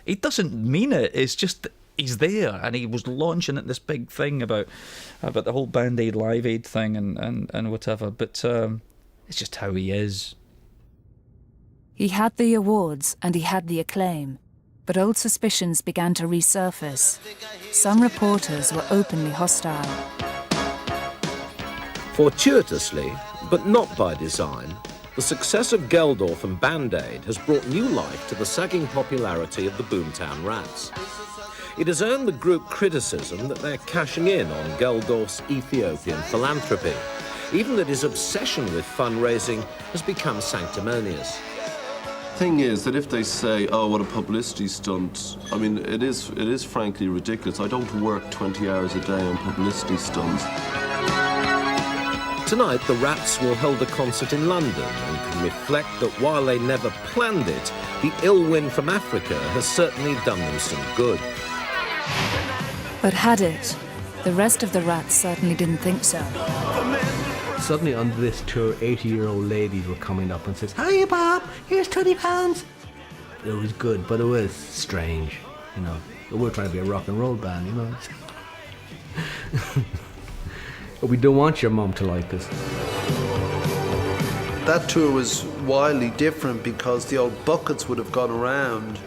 he doesn't mean it, it's just he's there, and he was launching at this big thing about the whole Band-Aid, Live Aid thing and whatever, but it's just how he is. He had the awards and he had the acclaim, but old suspicions began to resurface. Some reporters were openly hostile. Fortuitously, but not by design, the success of Geldof and Band-Aid has brought new life to the sagging popularity of the Boomtown Rats. It has earned the group criticism that they're cashing in on Geldof's Ethiopian philanthropy, even that his obsession with fundraising has become sanctimonious. Thing is that if they say, oh, what a publicity stunt, it is frankly ridiculous. I don't work 20 hours a day on publicity stunts. Tonight, the Rats will hold a concert in London and can reflect that while they never planned it, the ill wind from Africa has certainly done them some good. But had it? The rest of the Rats certainly didn't think so. Suddenly on this tour, 80-year-old ladies were coming up and says, "Hiya, Bob, here's £20. It was good, but it was strange, We're trying to be a rock and roll band, But we don't want your mum to like us. That tour was wildly different because the old buckets would have gone around,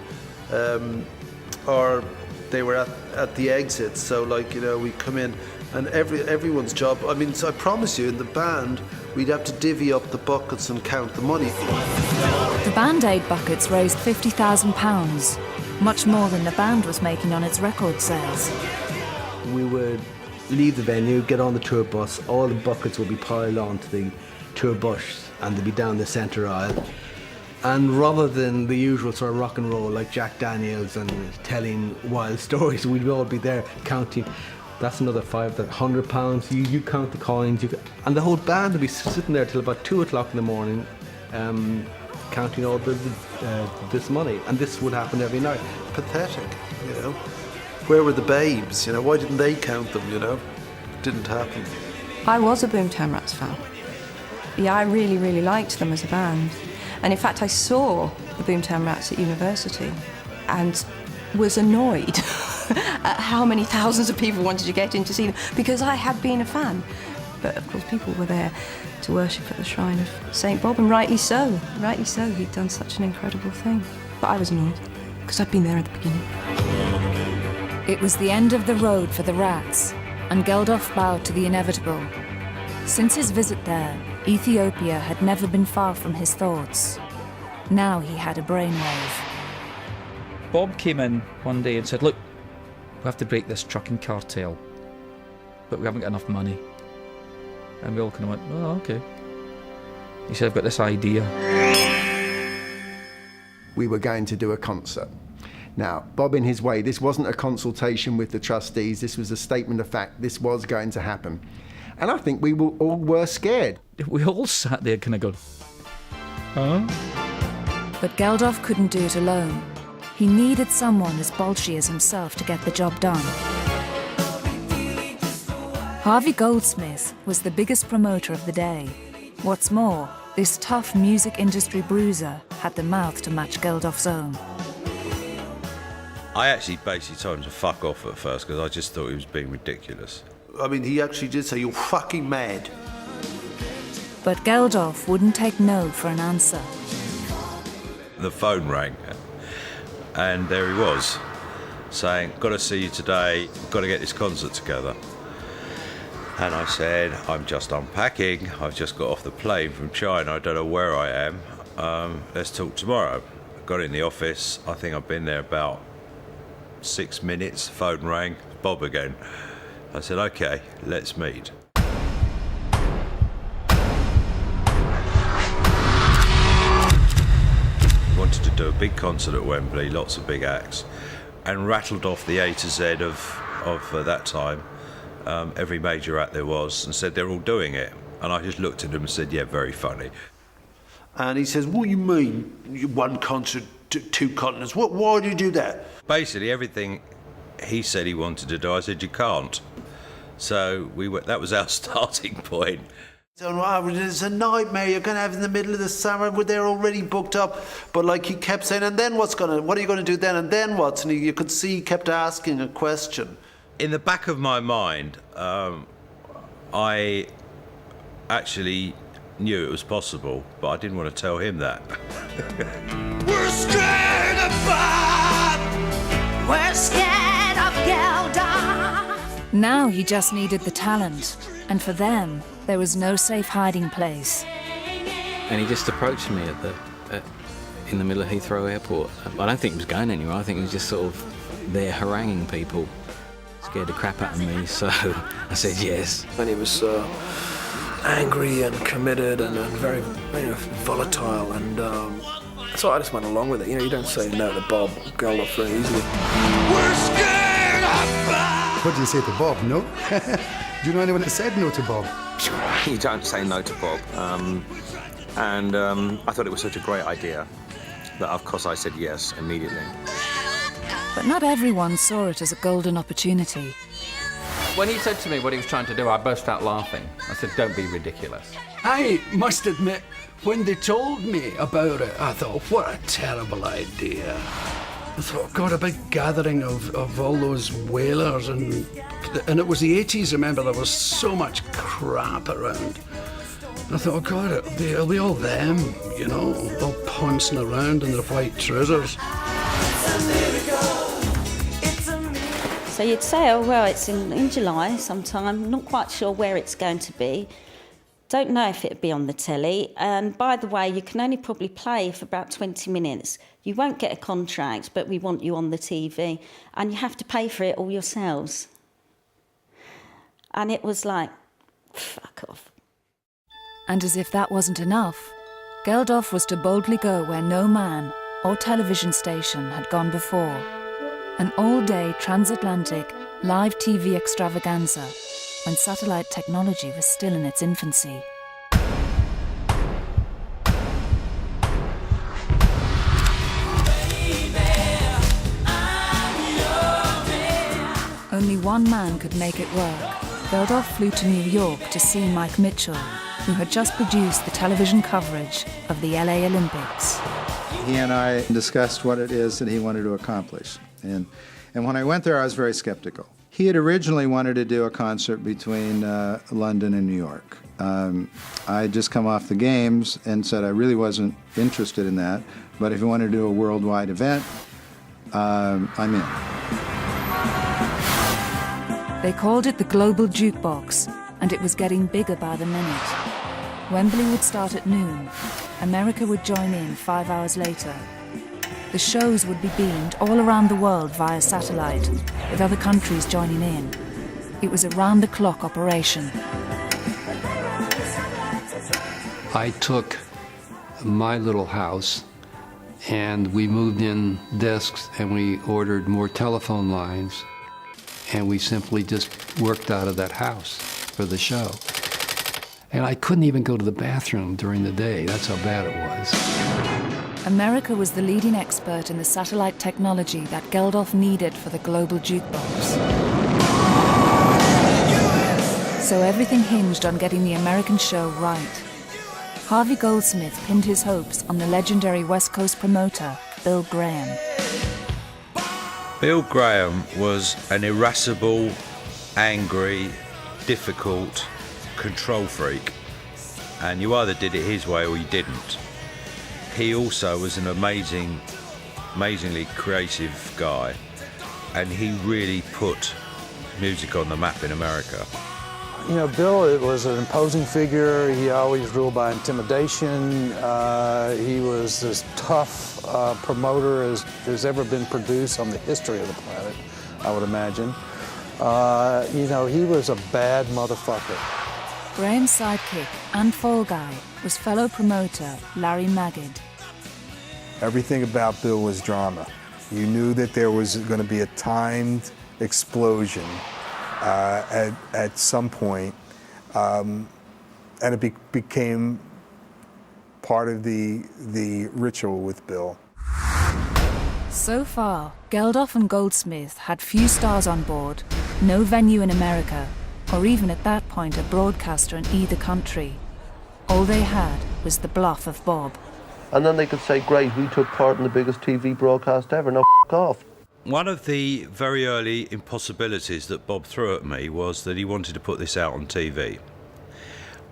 or they were at the exits. So, like, you know, we come in and everyone's job. I mean, so I promise you, in the band, we'd have to divvy up the buckets and count the money. The Band-Aid buckets raised £50,000, much more than the band was making on its record sales. We would leave the venue, get on the tour bus, all the buckets would be piled onto the tour bus and they'd be down the centre aisle. And rather than the usual sort of rock and roll like Jack Daniels and telling wild stories, we'd all be there counting. That's another £500. You count the coins, and the whole band would be sitting there till about 2 o'clock in the morning, counting all this money. And this would happen every night. Pathetic, you know. Where were the babes? You know, why didn't they count them? You know, didn't happen. I was a Boomtown Rats fan. Yeah, I really, really liked them as a band. And in fact, I saw the Boomtown Rats at university and was annoyed at how many thousands of people wanted to get in to see them because I had been a fan. But of course, people were there to worship at the shrine of St. Bob, and rightly so. Rightly so, he'd done such an incredible thing. But I was annoyed because I'd been there at the beginning. It was the end of the road for the Rats, and Geldof bowed to the inevitable. Since his visit there, Ethiopia had never been far from his thoughts. Now he had a brainwave. Bob came in one day and said, look, we have to break this trucking cartel, but we haven't got enough money. And we all kind of went, oh, okay. He said, I've got this idea. We were going to do a concert. Now, Bob, in his way, this wasn't a consultation with the trustees. This was a statement of fact. This was going to happen. And I think we all were scared. We all sat there kind of going, huh? But Geldof couldn't do it alone. He needed someone as bolshy as himself to get the job done. Harvey Goldsmith was the biggest promoter of the day. What's more, this tough music industry bruiser had the mouth to match Geldof's own. I actually basically told him to fuck off at first because I just thought he was being ridiculous. I mean, he actually did say, you're fucking mad. But Geldof wouldn't take no for an answer. The phone rang, and there he was, saying, got to see you today, got to get this concert together. And I said, I'm just unpacking, I've just got off the plane from China, I don't know where I am, let's talk tomorrow. Got in the office, I think I've been there about 6 minutes, phone rang, Bob again. I said, okay, let's meet. Wanted to do a big concert at Wembley, lots of big acts, and rattled off the A to Z of that time, every major act there was, and said they're all doing it. And I just looked at him and said, yeah, very funny. And he says, what do you mean, one concert, two continents? Why do you do that? Basically, everything he said he wanted to do, I said, you can't. So that was our starting point. So, it's a nightmare you're going to have in the middle of the summer where they're already booked up. But like he kept saying, and then what are you going to do then, and then what? And you could see he kept asking a question. In the back of my mind, I actually knew it was possible, but I didn't want to tell him that. We're scared of Bob. We're scared of Geldof. Now he just needed the talent, and for them, there was no safe hiding place. And he just approached me in the middle of Heathrow Airport. I don't think he was going anywhere. I think he was just sort of there haranguing people. Scared the crap out of me, so I said yes. And he was angry and committed and very volatile, and so I just went along with it. You don't say no to Bob Geldof very easily. We're scared of Bob. What did you say to Bob? No? Do you know anyone that said no to Bob? You don't say no to Bob. I thought it was such a great idea that, of course, I said yes immediately. But not everyone saw it as a golden opportunity. When he said to me what he was trying to do, I burst out laughing. I said, don't be ridiculous. I must admit, when they told me about it, I thought, what a terrible idea. I thought, God, a big gathering of all those whalers, and it was the 80s, remember, there was so much crap around. I thought, oh God, it'll be all them, you know, all pouncing around in their white trousers. So you'd say, oh, well, it's in July sometime, not quite sure where it's going to be. Don't know if it'll be on the telly. And by the way, you can only probably play for about 20 minutes. You won't get a contract, but we want you on the TV. And you have to pay for it all yourselves. And it was like, fuck off. And as if that wasn't enough, Geldof was to boldly go where no man or television station had gone before. An all-day transatlantic live TV extravaganza when satellite technology was still in its infancy. Only one man could make it work. Geldof flew to New York to see Mike Mitchell, who had just produced the television coverage of the LA Olympics. He and I discussed what it is that he wanted to accomplish. And when I went there, I was very skeptical. He had originally wanted to do a concert between London and New York. I had just come off the Games and said I really wasn't interested in that, but if he wanted to do a worldwide event, I'm in. They called it the Global Jukebox, and it was getting bigger by the minute. Wembley would start at noon. America would join in 5 hours later. The shows would be beamed all around the world via satellite, with other countries joining in. It was a round-the-clock operation. I took my little house and we moved in desks and we ordered more telephone lines and we simply just worked out of that house for the show. And I couldn't even go to the bathroom during the day. That's how bad it was. America was the leading expert in the satellite technology that Geldof needed for the Global Jukebox. So everything hinged on getting the American show right. Harvey Goldsmith pinned his hopes on the legendary West Coast promoter, Bill Graham. Bill Graham was an irascible, angry, difficult control freak. And you either did it his way or you didn't. He also was an amazingly creative guy, and he really put music on the map in America. You know, Bill was an imposing figure. He always ruled by intimidation. He was as tough promoter as has ever been produced on the history of the planet, I would imagine. You know, he was a bad motherfucker. Graham's sidekick and fall guy was fellow promoter Larry Magid. Everything about Bill was drama. You knew that there was going to be a timed explosion at some point, and it became part of the ritual with Bill. So far, Geldof and Goldsmith had few stars on board, no venue in America, or even at that point a broadcaster in either country. All they had was the bluff of Bob. And then they could say, great, we took part in the biggest TV broadcast ever, now f*** off. One of the very early impossibilities that Bob threw at me was that he wanted to put this out on TV.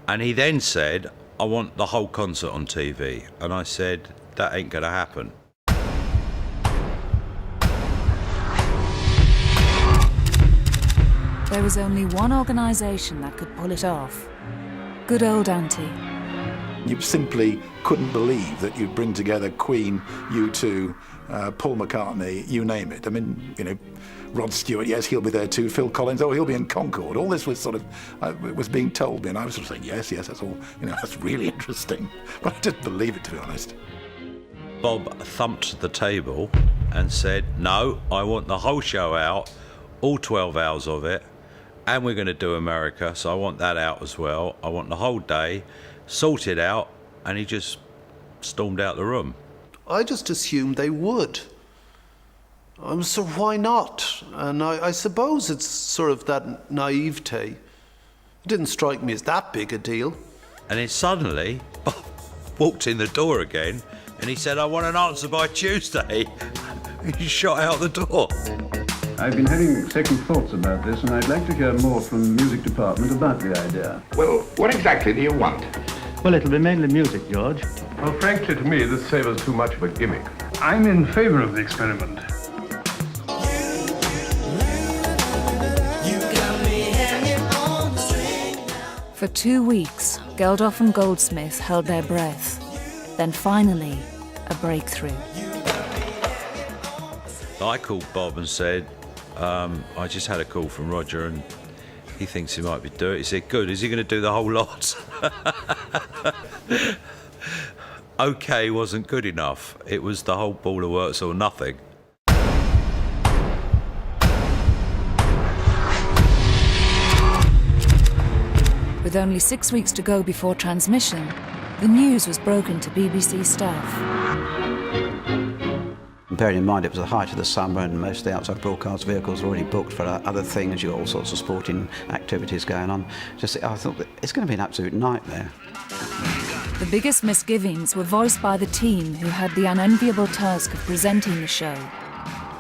And he then said, I want the whole concert on TV. And I said, that ain't going to happen. There was only one organisation that could pull it off. Good old Auntie. You simply couldn't believe that you'd bring together Queen, U2, Paul McCartney, you name it. I mean, you know, Rod Stewart, yes, he'll be there too. Phil Collins, oh, he'll be in Concord. All this was sort of, it was being told me, and I was sort of saying, yes, that's all, you know, that's really interesting. But I didn't believe it, to be honest. Bob thumped the table and said, no, I want the whole show out, all 12 hours of it, and we're going to do America, so I want that out as well. I want the whole day sorted out, and he just stormed out the room. I just assumed they would. So why not? And I suppose it's sort of that naivete. It didn't strike me as that big a deal. And then suddenly, Bob walked in the door again, and he said, I want an answer by Tuesday. He shot out the door. I've been having second thoughts about this, and I'd like to hear more from the music department about the idea. Well, what exactly do you want? Well, it'll be mainly music, George. Well, frankly, to me, this savours too much of a gimmick. I'm in favour of the experiment. For 2 weeks, Geldof and Goldsmith held their breath. Then finally, a breakthrough. I called Bob and said, I just had a call from Roger and he thinks he might be doing it. He said, good, is he going to do the whole lot? OK wasn't good enough. It was the whole ball of works or nothing. With only 6 weeks to go before transmission, the news was broken to BBC staff. Bearing in mind it was the height of the summer and most of the outside broadcast vehicles were already booked for other things, you've got all sorts of sporting activities going on. I thought that it's going to be an absolute nightmare. The biggest misgivings were voiced by the team who had the unenviable task of presenting the show.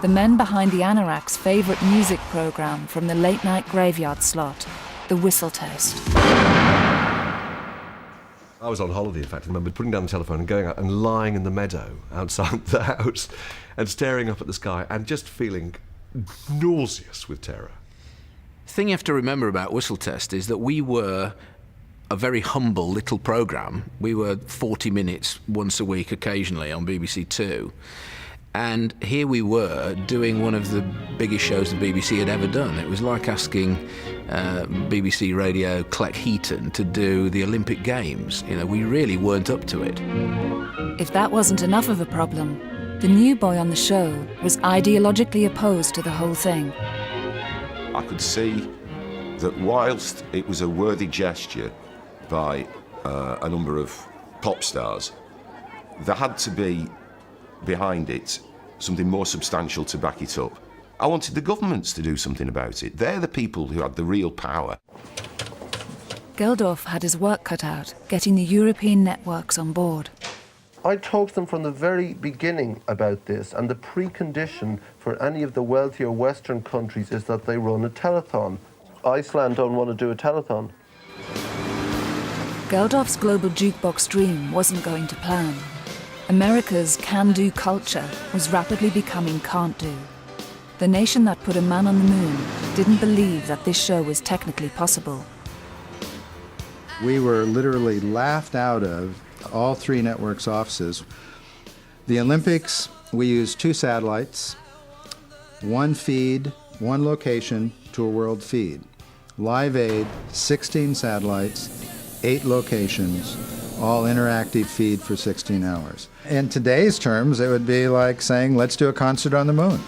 The men behind the Anorak's favourite music programme from the late-night graveyard slot, The Whistle Test. I was on holiday, in fact. I remember putting down the telephone and going out and lying in the meadow outside the house and staring up at the sky and just feeling nauseous with terror. The thing you have to remember about Whistle Test is that we were a very humble little programme. We were 40 minutes once a week occasionally on BBC Two. And here we were doing one of the biggest shows the BBC had ever done. It was like asking BBC Radio Clec Heaton to do the Olympic Games. You know, we really weren't up to it. If that wasn't enough of a problem, the new boy on the show was ideologically opposed to the whole thing. I could see that whilst it was a worthy gesture by a number of pop stars, there had to be behind it something more substantial to back it up. I wanted the governments to do something about it. They're the people who had the real power. Geldof had his work cut out, getting the European networks on board. I talked to them from the very beginning about this, and the precondition for any of the wealthier Western countries is that they run a telethon. Iceland don't want to do a telethon. Geldof's global jukebox dream wasn't going to plan. America's can-do culture was rapidly becoming can't-do. The nation that put a man on the moon didn't believe that this show was technically possible. We were literally laughed out of all three networks' offices. The Olympics, we used 2 satellites, 1 feed, 1 location to a world feed. Live Aid, 16 satellites, 8 locations, all interactive feed for 16 hours. In today's terms, it would be like saying, let's do a concert on the moon.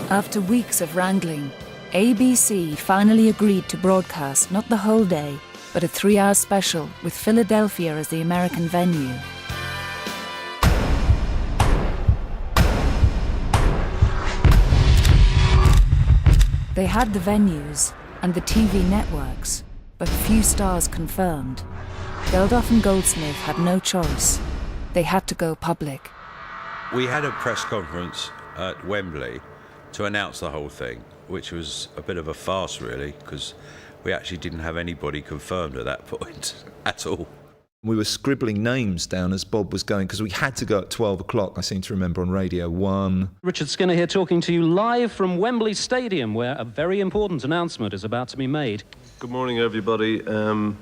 After weeks of wrangling, ABC finally agreed to broadcast not the whole day, but a 3-hour special with Philadelphia as the American venue. They had the venues and the TV networks, but few stars confirmed. Geldof and Goldsmith had no choice. They had to go public. We had a press conference at Wembley to announce the whole thing, which was a bit of a farce, really, because we actually didn't have anybody confirmed at that point at all. We were scribbling names down as Bob was going, because we had to go at 12 o'clock, I seem to remember, on Radio 1. Richard Skinner here talking to you live from Wembley Stadium, where a very important announcement is about to be made. Good morning, everybody. I'm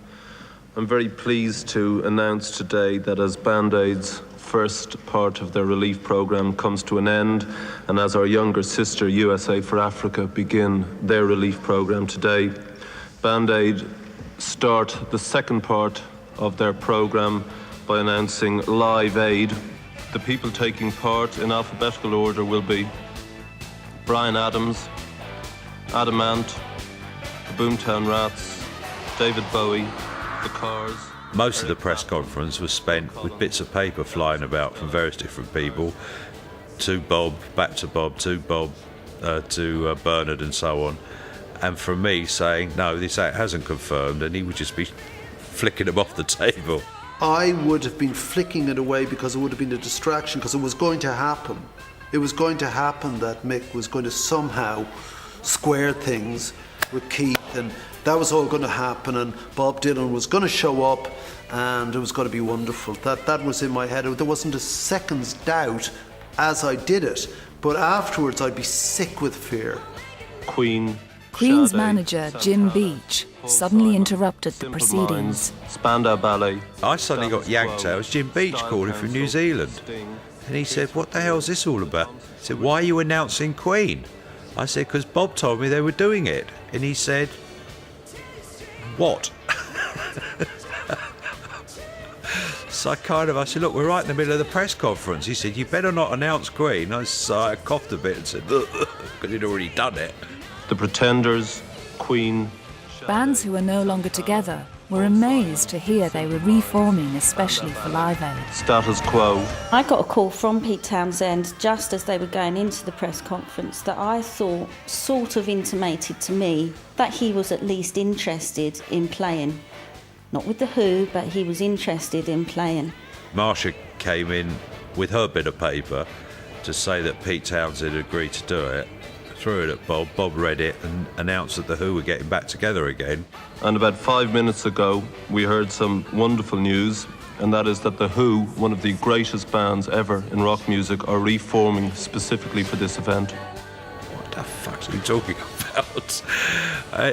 very pleased to announce today that as Band-Aid's first part of their relief programme comes to an end, and as our younger sister, USA for Africa, begin their relief programme today, Band-Aid start the second part of their programme by announcing Live Aid. The people taking part in alphabetical order will be Bryan Adams, Adam Ant, the Boomtown Rats, David Bowie, the Cars. Most of the press conference was spent with bits of paper flying about from various different people, to Bob, back to Bob, to Bob, to Bernard and so on, and from me saying, no, this hasn't confirmed, and he would just be flicking them off the table. I would have been flicking it away because it would have been a distraction, because it was going to happen. It was going to happen that Mick was going to somehow square things with Keith, and that was all going to happen, and Bob Dylan was going to show up, and it was going to be wonderful. That was in my head. There wasn't a second's doubt as I did it, but afterwards I'd be sick with fear. Queen's Sade, manager, Jim Beach, suddenly interrupted the proceedings. Spandau Ballet. I suddenly got yanked out. It was Jim Beach calling from New Zealand. And he said, what the hell's this all about? He said, why are you announcing Queen? I said, because Bob told me they were doing it. And he said, what? So I said, look, we're right in the middle of the press conference. He said, you better not announce Queen. I coughed a bit and said, because he'd already done it. The Pretenders, Queen. Bands who were no longer together were amazed to hear they were reforming, especially for Live Aid. Status Quo. I got a call from Pete Townsend just as they were going into the press conference that I thought sort of intimated to me that he was at least interested in playing. Not with The Who, but he was interested in playing. Marsha came in with her bit of paper to say that Pete Townsend agreed to do it. Threw it at Bob. Bob read it and announced that The Who were getting back together again. And about 5 minutes ago, we heard some wonderful news, and that is that The Who, one of the greatest bands ever in rock music, are reforming specifically for this event. What the fuck are you talking about?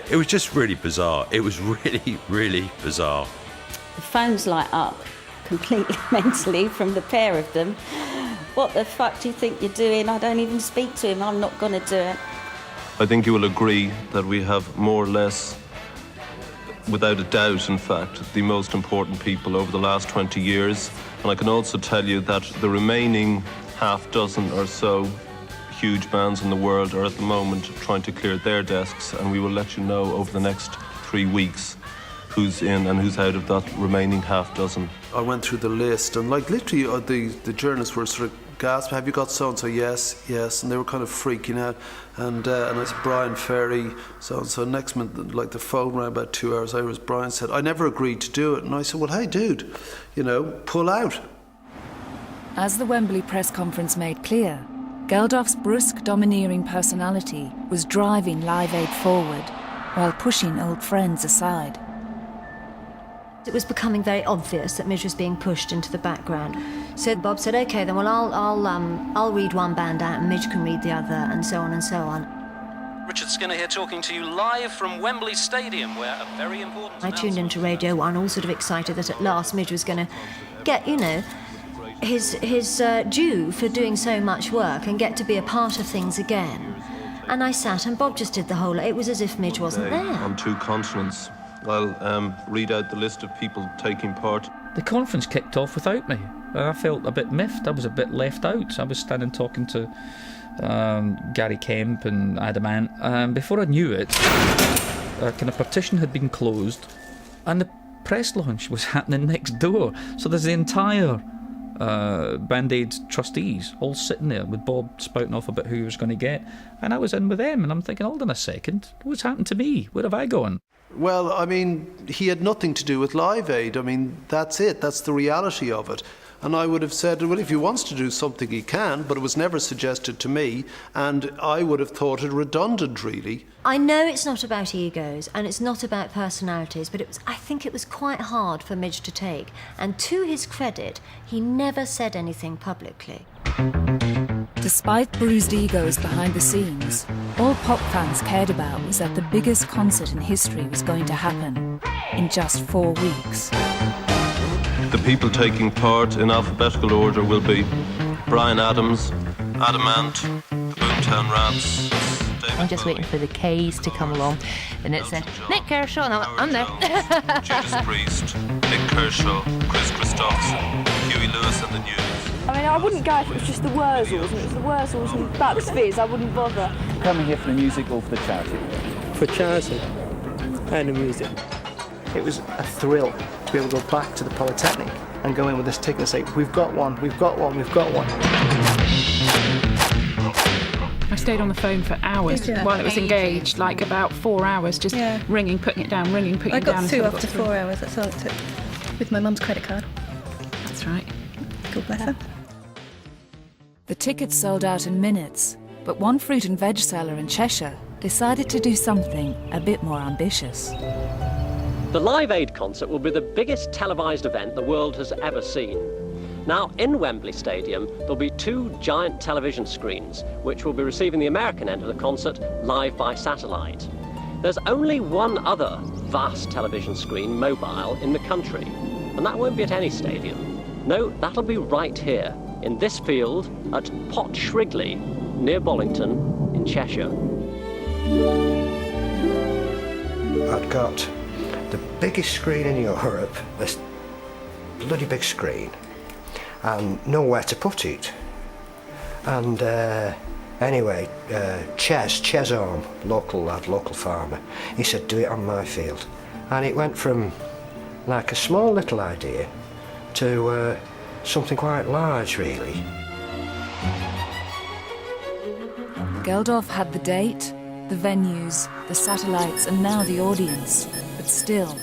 It was just really bizarre. It was really, really bizarre. The phones light up completely mentally from the pair of them. What the fuck do you think you're doing? I don't even speak to him. I'm not going to do it. I think you will agree that we have more or less, without a doubt, in fact, the most important people over the last 20 years. And I can also tell you that the remaining half dozen or so huge bands in the world are at the moment trying to clear their desks, and we will let you know over the next 3 weeks who's in and who's out of that remaining half dozen. I went through the list, and like literally the journalists were sort of gasping, have you got so-and-so? Yes, yes, and they were kind of freaking out. And I said, Brian Ferry, so-and-so. Next minute, like the phone rang about 2 hours later, Brian said, I never agreed to do it. And I said, well, hey, dude, pull out. As the Wembley press conference made clear, Geldof's brusque, domineering personality was driving Live Aid forward while pushing old friends aside. It was becoming very obvious that Midge was being pushed into the background. So Bob said, OK, then, well, I'll read one band out and Midge can read the other, and so on and so on. Richard Skinner here talking to you live from Wembley Stadium, where a very important... I tuned into Radio 1, all sort of excited that at last Midge was going to get, his due for doing so much work and get to be a part of things again. And I sat and Bob just did the whole... It was as if Midge wasn't there. On 2 continents. I'll read out the list of people taking part. The conference kicked off without me. I felt a bit miffed. I was a bit left out. I was standing talking to Gary Kemp and Adam Ant. Before I knew it, a kind of partition had been closed and the press launch was happening next door. So there's the entire Band Aid trustees all sitting there with Bob spouting off about who he was going to get. And I was in with them and I'm thinking, hold on a second, what's happened to me? Where have I gone? Well, I mean, he had nothing to do with Live Aid. I mean, that's it. That's the reality of it. And I would have said, well, if he wants to do something, he can, but it was never suggested to me, and I would have thought it redundant, really. I know it's not about egos, and it's not about personalities, but I think it was quite hard for Midge to take. And to his credit, he never said anything publicly. Despite bruised egos behind the scenes, all pop fans cared about was that the biggest concert in history was going to happen in just 4 weeks. The people taking part in alphabetical order will be Bryan Adams, Adam Ant, Boomtown Rats. I'm just waiting for the K's to come along, and it said Nick Kershaw, and I'm there. Judas Priest, Nick Kershaw, Chris Christopherson, Huey Lewis and the News. I mean, I wouldn't go if it was just the Wurzels, and it was the Wurzels and Bucks Fizz, I wouldn't bother. Coming here for the music or for the charity? For charity and the music. It was a thrill to be able to go back to the Polytechnic and go in with this ticket and say, we've got one, we've got one, we've got one. I stayed on the phone for hours while it was engaged, like about 4 hours, just ringing, putting it down, ringing, putting it down. I got through after 4 hours, that's all it took. With my mum's credit card. That's right. God bless her. The tickets sold out in minutes, but one fruit and veg seller in Cheshire decided to do something a bit more ambitious. The Live Aid concert will be the biggest televised event the world has ever seen. Now, in Wembley Stadium, there'll be 2 giant television screens, which will be receiving the American end of the concert live by satellite. There's only one other vast television screen mobile in the country, and that won't be at any stadium. No, that'll be right here, in this field at Pot Shrigley, near Bollington, in Cheshire. I'd got the biggest screen in Europe, this bloody big screen, and nowhere to put it. And anyway, Ches Orme, local lad, local farmer, he said, do it on my field. And it went from like a small little idea to something quite large, really. Geldof had the date, the venues, the satellites, and now the audience, but still,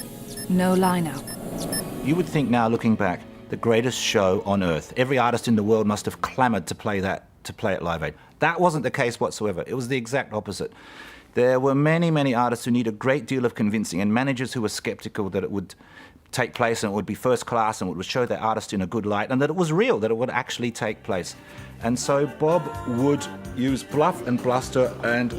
no lineup. You would think now, looking back, the greatest show on earth. Every artist in the world must have clamoured to play at Live Aid. That wasn't the case whatsoever. It was the exact opposite. There were many, many artists who needed a great deal of convincing, and managers who were sceptical that it would take place and it would be first class and it would show their artist in a good light and that it was real, that it would actually take place. And so Bob would use bluff and bluster and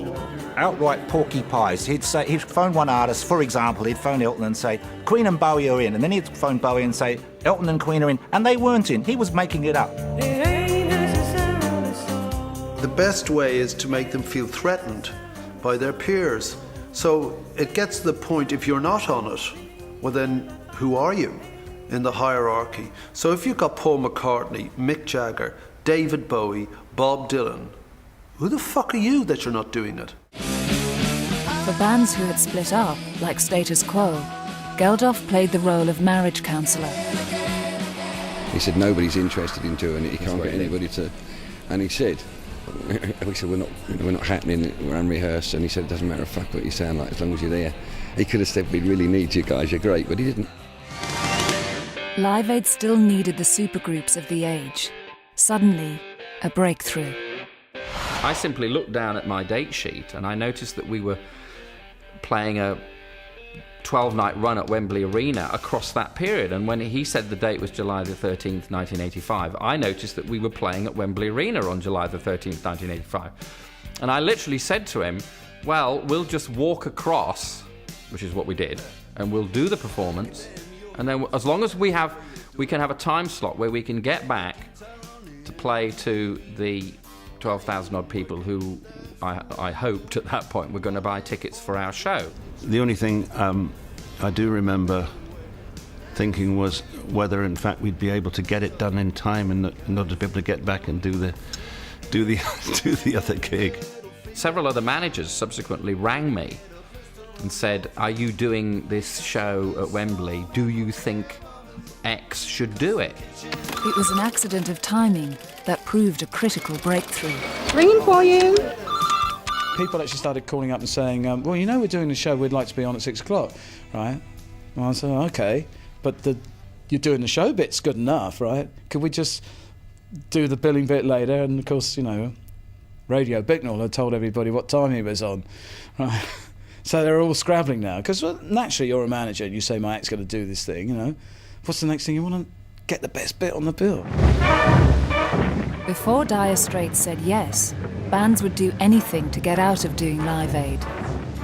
outright porky pies. He'd phone one artist, for example, he'd phone Elton and say, Queen and Bowie are in. And then he'd phone Bowie and say, Elton and Queen are in. And they weren't in. He was making it up. The best way is to make them feel threatened by their peers. So it gets to the point, if you're not on it, well then, who are you in the hierarchy? So if you've got Paul McCartney, Mick Jagger, David Bowie, Bob Dylan, who the fuck are you that you're not doing it? For bands who had split up, like Status Quo, Geldof played the role of marriage counsellor. He said, nobody's interested in doing it, he can't get anybody to... And he said, we said, we're not happening, we're unrehearsed, and he said, it doesn't matter a fuck what you sound like as long as you're there. He could have said, we really need you guys, you're great, but he didn't. Live Aid still needed the supergroups of the age. Suddenly, a breakthrough. I simply looked down at my date sheet and I noticed that we were playing a 12-night run at Wembley Arena across that period. And when he said the date was July the 13th, 1985, I noticed that we were playing at Wembley Arena on July the 13th, 1985. And I literally said to him, well, we'll just walk across, which is what we did, and we'll do the performance. And then as long as we can have a time slot where we can get back to play to the 12,000 odd people who I hoped at that point were going to buy tickets for our show. The only thing I do remember thinking was whether in fact we'd be able to get it done in time and not to be able to get back and do the other gig. Several other managers subsequently rang me and said, are you doing this show at Wembley? Do you think X should do it? It was an accident of timing that proved a critical breakthrough. Ringing for you. People actually started calling up and saying, well, you know, we're doing the show, we'd like to be on at 6 o'clock, right? Well, I said, okay, but you're doing the show bit's good enough, right? Could we just do the billing bit later? And of course, you know, Radio Bicknell had told everybody what time he was on, right? So they're all scrabbling now, because naturally you're a manager and you say, my act's going to do this thing, you know. What's the next thing? You want to get the best bit on the bill. Before Dire Straits said yes, bands would do anything to get out of doing Live Aid.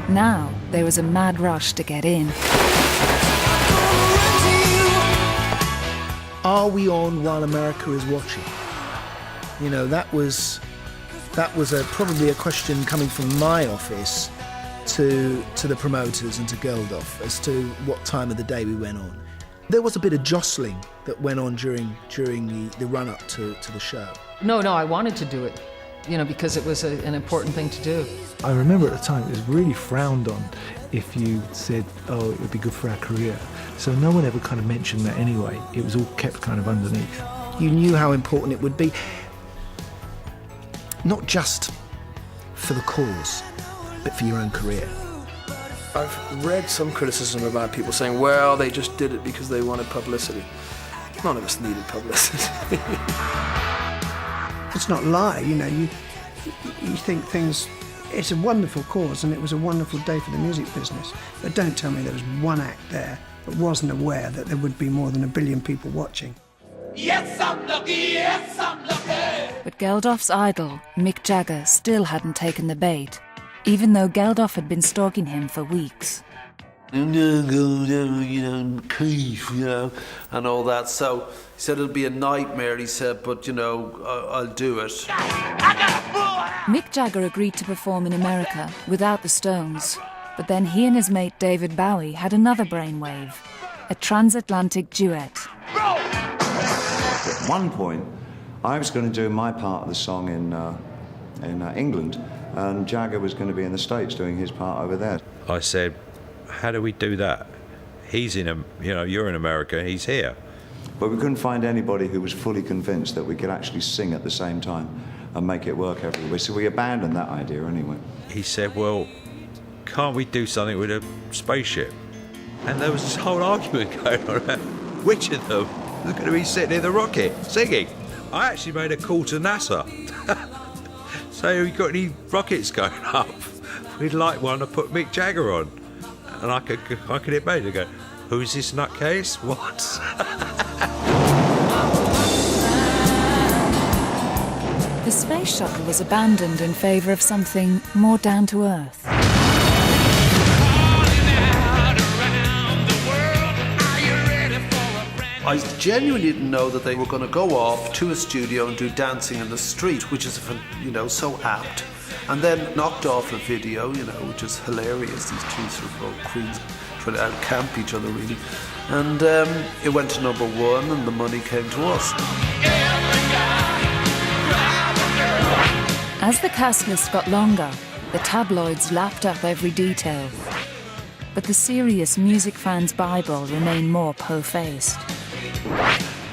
Now there was a mad rush to get in. Are we on while America is watching? You know, that was probably a question coming from my office to the promoters and to Geldof as to what time of the day we went on. There was a bit of jostling that went on during the run-up to the show. No, I wanted to do it, you know, because it was an important thing to do. I remember at the time it was really frowned on if you said, oh, it would be good for our career. So no one ever kind of mentioned that anyway. It was all kept kind of underneath. You knew how important it would be, not just for the cause, but for your own career. I've read some criticism about people saying, well, they just did it because they wanted publicity. None of us needed publicity. Let's not lie, you know, you think things, it's a wonderful cause and it was a wonderful day for the music business, but don't tell me there was one act there that wasn't aware that there would be more than 1 billion people watching. Yes, I'm lucky, yes, I'm lucky. But Geldof's idol, Mick Jagger, still hadn't taken the bait, even though Geldof had been stalking him for weeks. You know, Keith, you know, and all that. So he said it'll be a nightmare, he said, but, you know, I'll do it. Mick Jagger agreed to perform in America without the Stones, but then he and his mate David Bowie had another brainwave, a transatlantic duet. At one point, I was going to do my part of the song in England, and Jagger was going to be in the States doing his part over there. I said, how do we do that? He's in, you're in America, he's here. But we couldn't find anybody who was fully convinced that we could actually sing at the same time and make it work everywhere. So we abandoned that idea anyway. He said, well, can't we do something with a spaceship? And there was this whole argument going on about which of them was going to be sitting in the rocket singing. I actually made a call to NASA. So you got any rockets going up? We'd like one to put Mick Jagger on. And I could imagine, go, who's this nutcase? What? The space shuttle was abandoned in favour of something more down to earth. I genuinely didn't know that they were going to go off to a studio and do Dancing in the Street, which is, so apt. And then knocked off a video, which is hilarious. These two sort of old queens trying to out-camp each other, really. And it went to #1 and the money came to us. As the cast list got longer, the tabloids lapped up every detail. But the serious music fans' Bible remained more po-faced.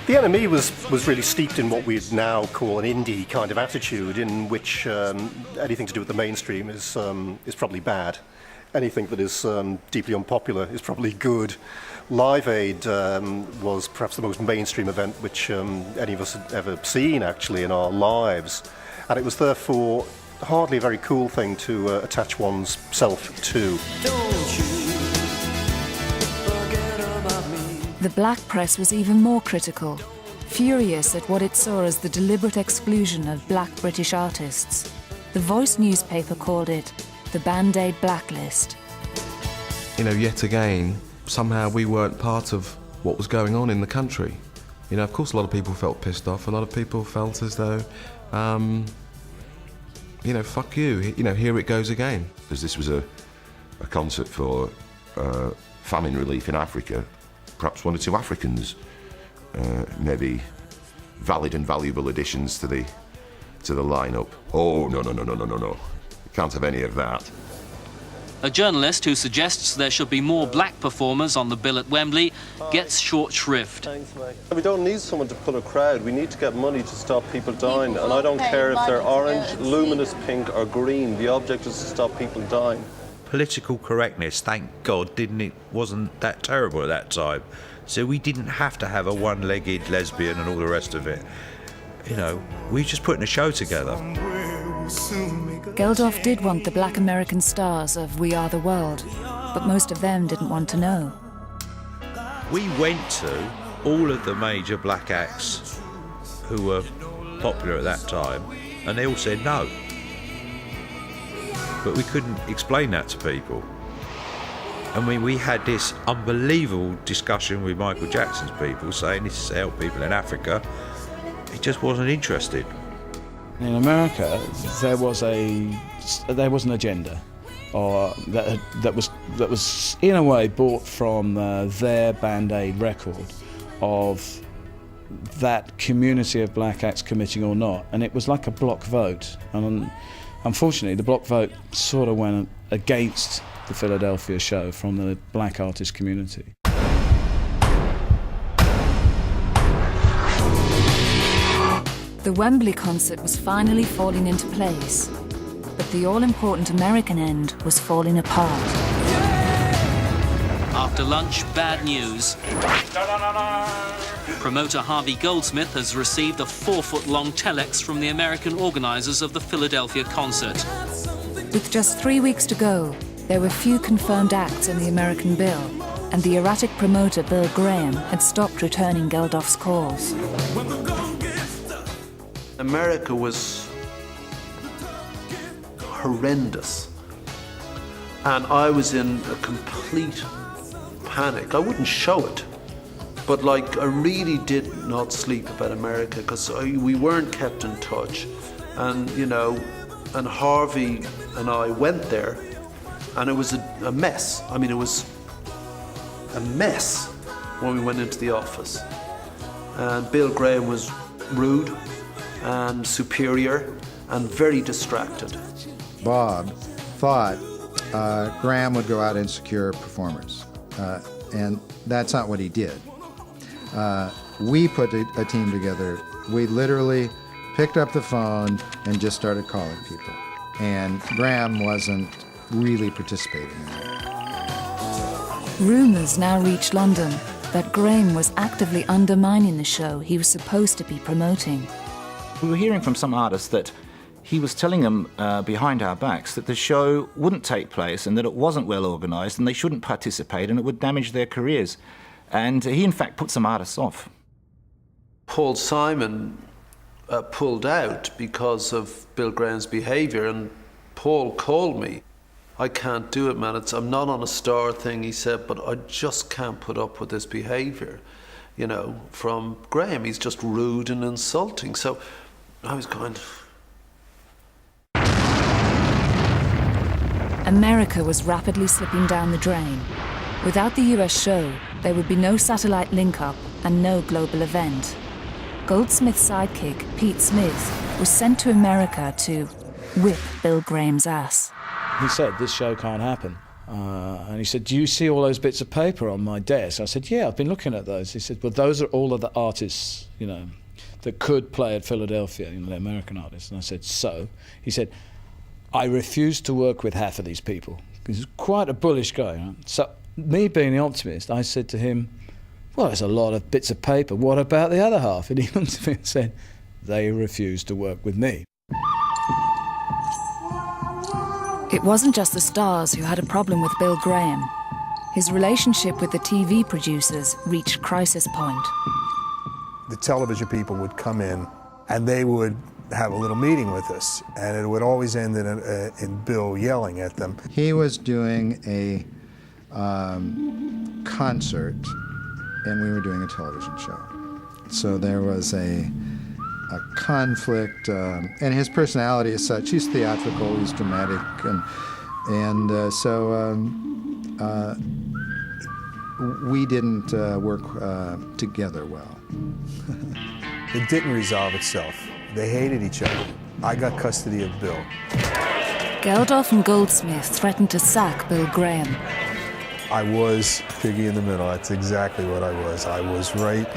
The NME was really steeped in what we'd now call an indie kind of attitude, in which anything to do with the mainstream is probably bad. Anything that is deeply unpopular is probably good. Live Aid was perhaps the most mainstream event which any of us had ever seen, actually, in our lives. And it was therefore hardly a very cool thing to attach one's self to. The black press was even more critical, furious at what it saw as the deliberate exclusion of black British artists. The Voice newspaper called it the Band-Aid blacklist. Yet again, somehow we weren't part of what was going on in the country. Of course a lot of people felt pissed off, a lot of people felt as though, fuck you, here it goes again. As this was a concert for famine relief in Africa, perhaps one or two Africans may be valid and valuable additions to the lineup. Oh, no. You can't have any of that. A journalist who suggests there should be more black performers on the bill at Wembley gets short shrift. Thanks, mate. We don't need someone to pull a crowd. We need to get money to stop people dying. And I don't care if they're orange, luminous pink or green. The object is to stop people dying. Political correctness, thank God, wasn't that terrible at that time. So we didn't have to have a one-legged lesbian and all the rest of it. We were just putting a show together. Geldof did want the black American stars of We Are the World, but most of them didn't want to know. We went to all of the major black acts who were popular at that time, and they all said no. But we couldn't explain that to people. We had this unbelievable discussion with Michael Jackson's people saying this is to help people in Africa. He just wasn't interested. In America, there was an agenda, or that was in a way bought from their Band-Aid record of that community of black acts committing or not, and it was like a block vote. And unfortunately, the block vote sort of went against the Philadelphia show from the black artist community. The Wembley concert was finally falling into place, but the all-important American end was falling apart. After lunch, bad news. Promoter Harvey Goldsmith has received a 4-foot-long telex from the American organisers of the Philadelphia concert. With just 3 weeks to go, there were few confirmed acts in the American bill, and the erratic promoter Bill Graham had stopped returning Geldof's calls. America was horrendous, and I was in a complete panic. I wouldn't show it, but like I really did not sleep about America because we weren't kept in touch, and you know, and Harvey and I went there, and it was a mess. I mean, it was a mess when we went into the office, and Bill Graham was rude and superior and very distracted. Bob thought Graham would go out and secure performers, and that's not what he did. We put a team together. We literally picked up the phone and just started calling people, and Graham wasn't really participating in that. Rumours now reach London that Graham was actively undermining the show he was supposed to be promoting. We were hearing from some artists that he was telling them behind our backs that the show wouldn't take place and that it wasn't well organised and they shouldn't participate and it would damage their careers. And he, in fact, put some artists off. Paul Simon pulled out because of Bill Graham's behaviour, and Paul called me. I can't do it, man. I'm not on a star thing, he said, but I just can't put up with this behaviour, you know, from Graham. He's just rude and insulting. So I was going... America was rapidly slipping down the drain. Without the US show, there would be no satellite link-up and no global event. Goldsmith's sidekick, Pete Smith, was sent to America to whip Bill Graham's ass. He said, this show can't happen. And he said, do you see all those bits of paper on my desk? I said, yeah, I've been looking at those. He said, well, those are all of the artists, you know, that could play at Philadelphia, you know, the American artists. And I said, so? He said, I refuse to work with half of these people. He's quite a bullish guy, right? So me being the optimist, I said to him, well, there's a lot of bits of paper. What about the other half? And he looked at me and said, they refuse to work with me. It wasn't just the stars who had a problem with Bill Graham. His relationship with the TV producers reached crisis point. The television people would come in and they would have a little meeting with us, and it would always end in Bill yelling at them. He was doing a concert, and we were doing a television show. So there was a conflict, and his personality is such. He's theatrical, he's dramatic, and so we didn't work together well. It didn't resolve itself. They hated each other. I got custody of Bill. Geldof and Goldsmith threatened to sack Bill Graham. I was piggy in the middle. That's exactly what I was. I was right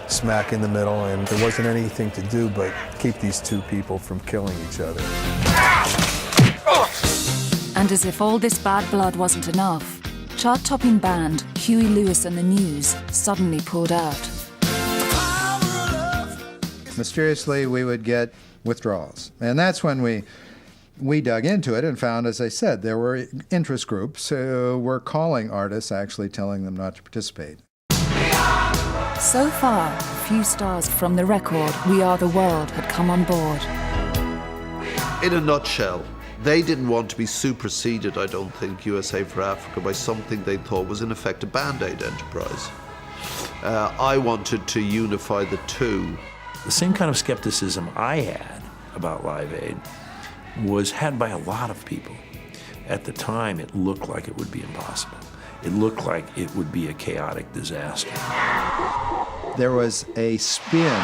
smack in the middle, and there wasn't anything to do but keep these two people from killing each other. And as if all this bad blood wasn't enough, chart-topping band Huey Lewis and the News suddenly pulled out. Mysteriously, we would get withdrawals. And that's when we dug into it and found, as I said, there were interest groups who were calling artists, actually telling them not to participate. So far, few stars from the record We Are the World had come on board. In a nutshell, they didn't want to be superseded, I don't think, USA for Africa by something they thought was in effect a Band-Aid enterprise. I wanted to unify the two. The same kind of skepticism I had about Live Aid was had by a lot of people. At the time, it looked like it would be impossible. It looked like it would be a chaotic disaster. There was a spin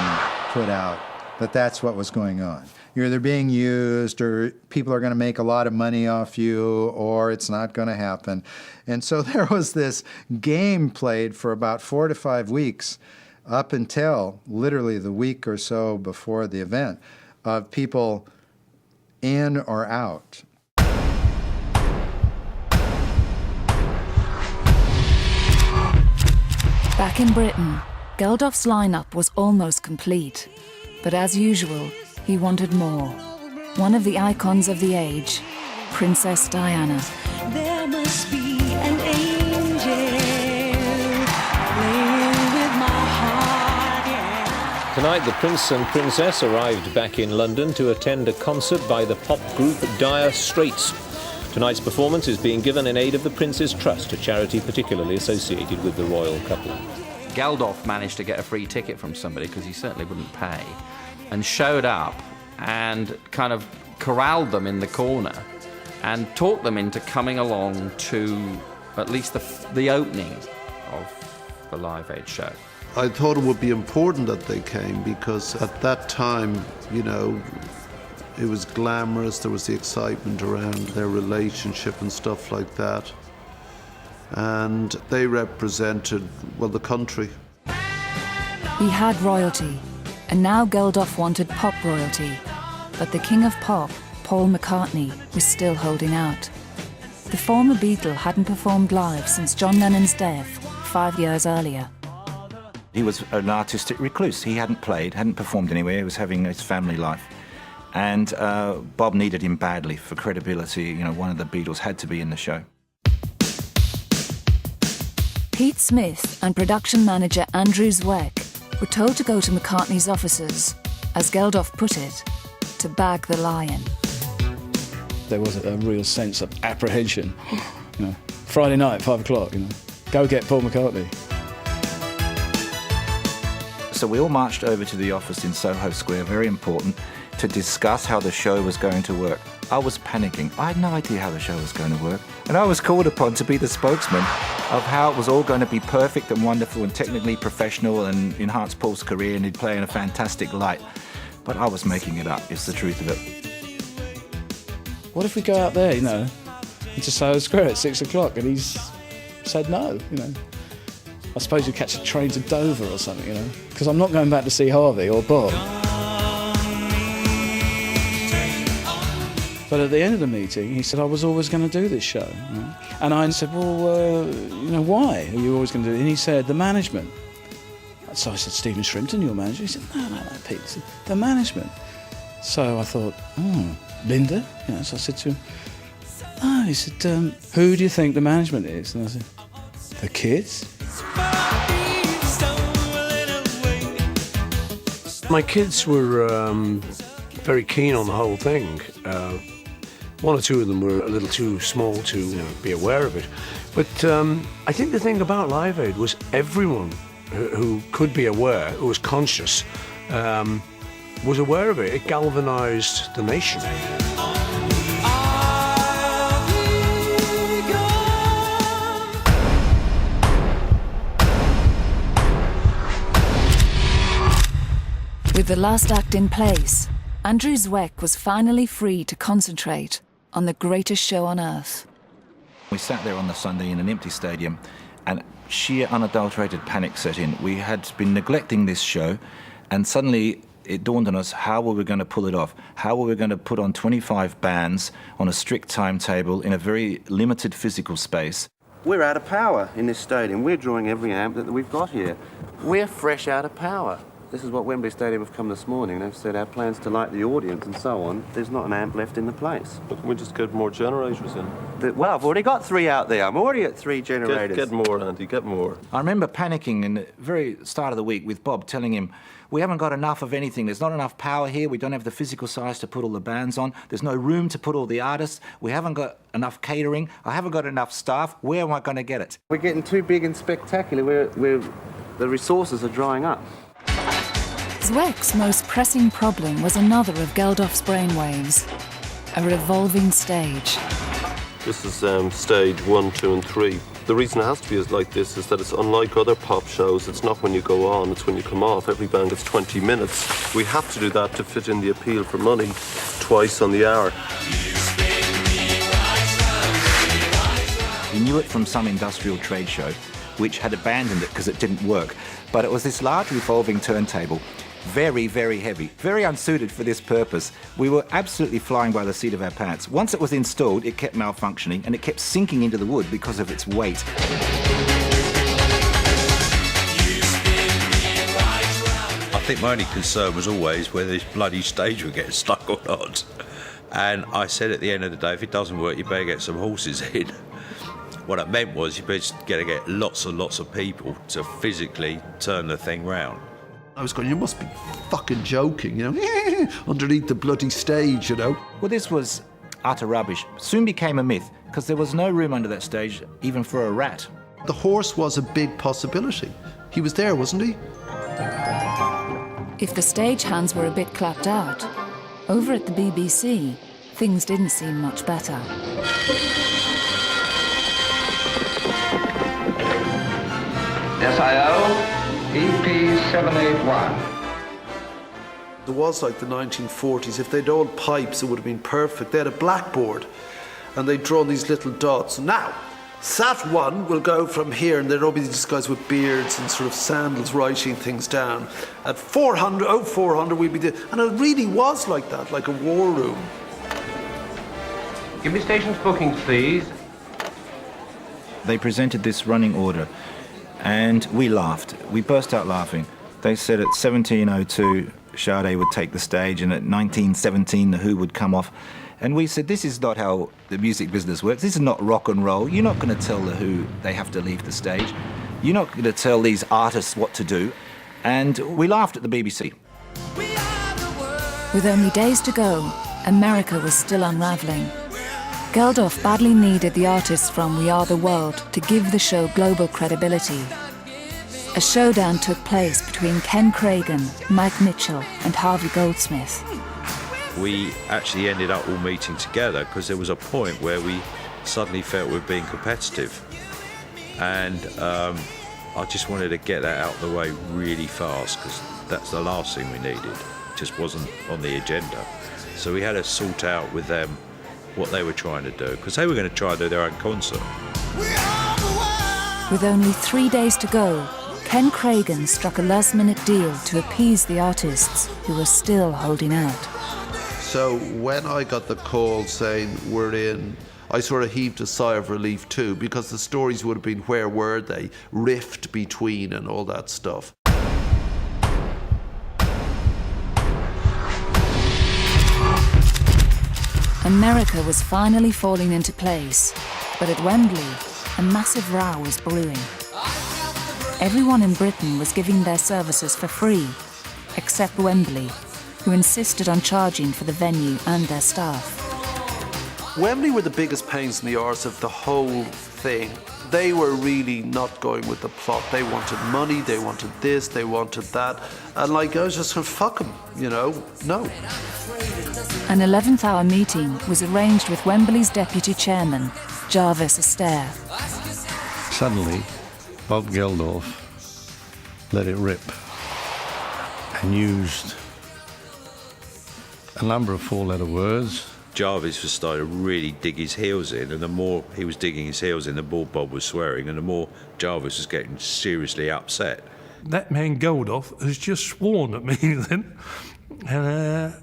put out that that's what was going on. You're either being used, or people are going to make a lot of money off you, or it's not going to happen. And so there was this game played for about 4 to 5 weeks, up until literally the week or so before the event, of people in or out. Back in Britain, Geldof's lineup was almost complete, but as usual, he wanted more. One of the icons of the age, Princess Diana. There must be an angel playing with my heart, yeah. Tonight, the Prince and Princess arrived back in London to attend a concert by the pop group Dire Straits. Tonight's performance is being given in aid of the Prince's Trust, a charity particularly associated with the royal couple. Geldof managed to get a free ticket from somebody, because he certainly wouldn't pay, and showed up and kind of corralled them in the corner and talked them into coming along to at least the opening of the Live Aid show. I thought it would be important that they came because at that time, you know, it was glamorous, there was the excitement around their relationship and stuff like that. And they represented, well, the country. He had royalty, and now Geldof wanted pop royalty. But the king of pop, Paul McCartney, was still holding out. The former Beatle hadn't performed live since John Lennon's death 5 years earlier. He was an artistic recluse. He hadn't played, hadn't performed anywhere. He was having his family life. And Bob needed him badly for credibility. You know, one of the Beatles had to be in the show. Pete Smith and production manager Andrew Zweck were told to go to McCartney's offices, as Geldof put it, to bag the lion. There was a real sense of apprehension. You know, Friday night, 5 o'clock, you know, go get Paul McCartney. So we all marched over to the office in Soho Square, very important, to discuss how the show was going to work. I was panicking. I had no idea how the show was going to work. And I was called upon to be the spokesman of how it was all going to be perfect and wonderful and technically professional and enhance Paul's career, and he'd play in a fantastic light. But I was making it up, it's the truth of it. What if we go out there, you know, into Soho Square at 6 o'clock, and he's said no, you know? I suppose you catch a train to Dover or something, you know, because I'm not going back to see Harvey or Bob. But at the end of the meeting, he said I was always going to do this show. You know? And I said, well, you know, why are you always going to do it? And he said, the management. So I said, Stephen Shrimpton, your manager? He said, no, Pete. He said, the management. So I thought, Linda? You know, so I said to him, oh, he said, who do you think the management is? And I said, the kids? My kids were very keen on the whole thing. One or two of them were a little too small to be aware of it. But I think the thing about Live Aid was everyone who could be aware, who was conscious, was aware of it. It galvanised the nation. With the last act in place, Andrew Zweck was finally free to concentrate on the greatest show on earth. We sat there on the Sunday in an empty stadium, and sheer unadulterated panic set in. We had been neglecting this show, and suddenly it dawned on us how we were going to pull it off. How were we going to put on 25 bands on a strict timetable in a very limited physical space? We're out of power in this stadium. We're drawing every amp that we've got here. We're fresh out of power. This is what Wembley Stadium have come this morning. They've said our plans to light the audience and so on. There's not an amp left in the place. But can we just get more generators in? Well, I've already got 3 out there. I'm already at 3 generators. Get more, Andy, get more. I remember panicking in the very start of the week with Bob, telling him, we haven't got enough of anything. There's not enough power here. We don't have the physical size to put all the bands on. There's no room to put all the artists. We haven't got enough catering. I haven't got enough staff. Where am I going to get it? We're getting too big and spectacular. The resources are drying up. Zweck's most pressing problem was another of Geldof's brainwaves, a revolving stage. This is stage 1, 2 and 3. The reason it has to be like this is that it's unlike other pop shows. It's not when you go on, it's when you come off. Every band gets 20 minutes. We have to do that to fit in the appeal for money twice on the hour. We knew it from some industrial trade show, which had abandoned it because it didn't work. But it was this large revolving turntable, very, very heavy, very unsuited for this purpose. We were absolutely flying by the seat of our pants. Once it was installed, it kept malfunctioning and it kept sinking into the wood because of its weight. think my only concern was always whether this bloody stage would get stuck or not. And I said at the end of the day, if it doesn't work, you better get some horses in. What it meant was you better get lots and lots of people to physically turn the thing round. I was going, you must be fucking joking, you know, underneath the bloody stage, you know. Well, this was utter rubbish. Soon became a myth, because there was no room under that stage, even for a rat. The horse was a big possibility. He was there, wasn't he? If the stagehands were a bit clapped out, over at the BBC, things didn't seem much better. SIO, EP781. It was like the 1940s. If they'd old pipes, it would have been perfect. They had a blackboard, and they'd drawn these little dots. Now, Sat 1 will go from here, and there'd all be these guys with beards and sort of sandals writing things down. At 400, 0400, we'd be there. And it really was like that, like a war room. Give me stations bookings, please. They presented this running order, and we laughed. We burst out laughing. They said at 1702, Sade would take the stage, and at 1917, the Who would come off. And we said, this is not how the music business works. This is not rock and roll. You're not going to tell the Who they have to leave the stage. You're not going to tell these artists what to do. And we laughed at the BBC. With only days to go, America was still unravelling. Geldof badly needed the artists from We Are the World to give the show global credibility. A showdown took place between Ken Cragen, Mike Mitchell, and Harvey Goldsmith. We actually ended up all meeting together because there was a point where we suddenly felt we were being competitive. And I just wanted to get that out of the way really fast because that's the last thing we needed. It just wasn't on the agenda. So we had to sort out with them what they were trying to do because they were going to try and do their own concert. With only 3 days to go, Ken Cragen struck a last-minute deal to appease the artists who were still holding out. So when I got the call saying we're in, I sort of heaved a sigh of relief too, because the stories would have been where were they, rift between and all that stuff. America was finally falling into place, but at Wembley, a massive row was brewing. Everyone in Britain was giving their services for free, except Wembley, who insisted on charging for the venue and their staff. Wembley were the biggest pains in the arse of the whole thing. They were really not going with the plot. They wanted money, they wanted this, they wanted that. And like, I was just going, fuck them, you know, no. An 11th hour meeting was arranged with Wembley's deputy chairman, Jarvis Astaire. Suddenly, Bob Geldof let it rip and used a number of four-letter words. Jarvis was starting to really dig his heels in, and the more he was digging his heels in, the more Bob was swearing, and the more Jarvis was getting seriously upset. That man Geldof has just sworn at me then. And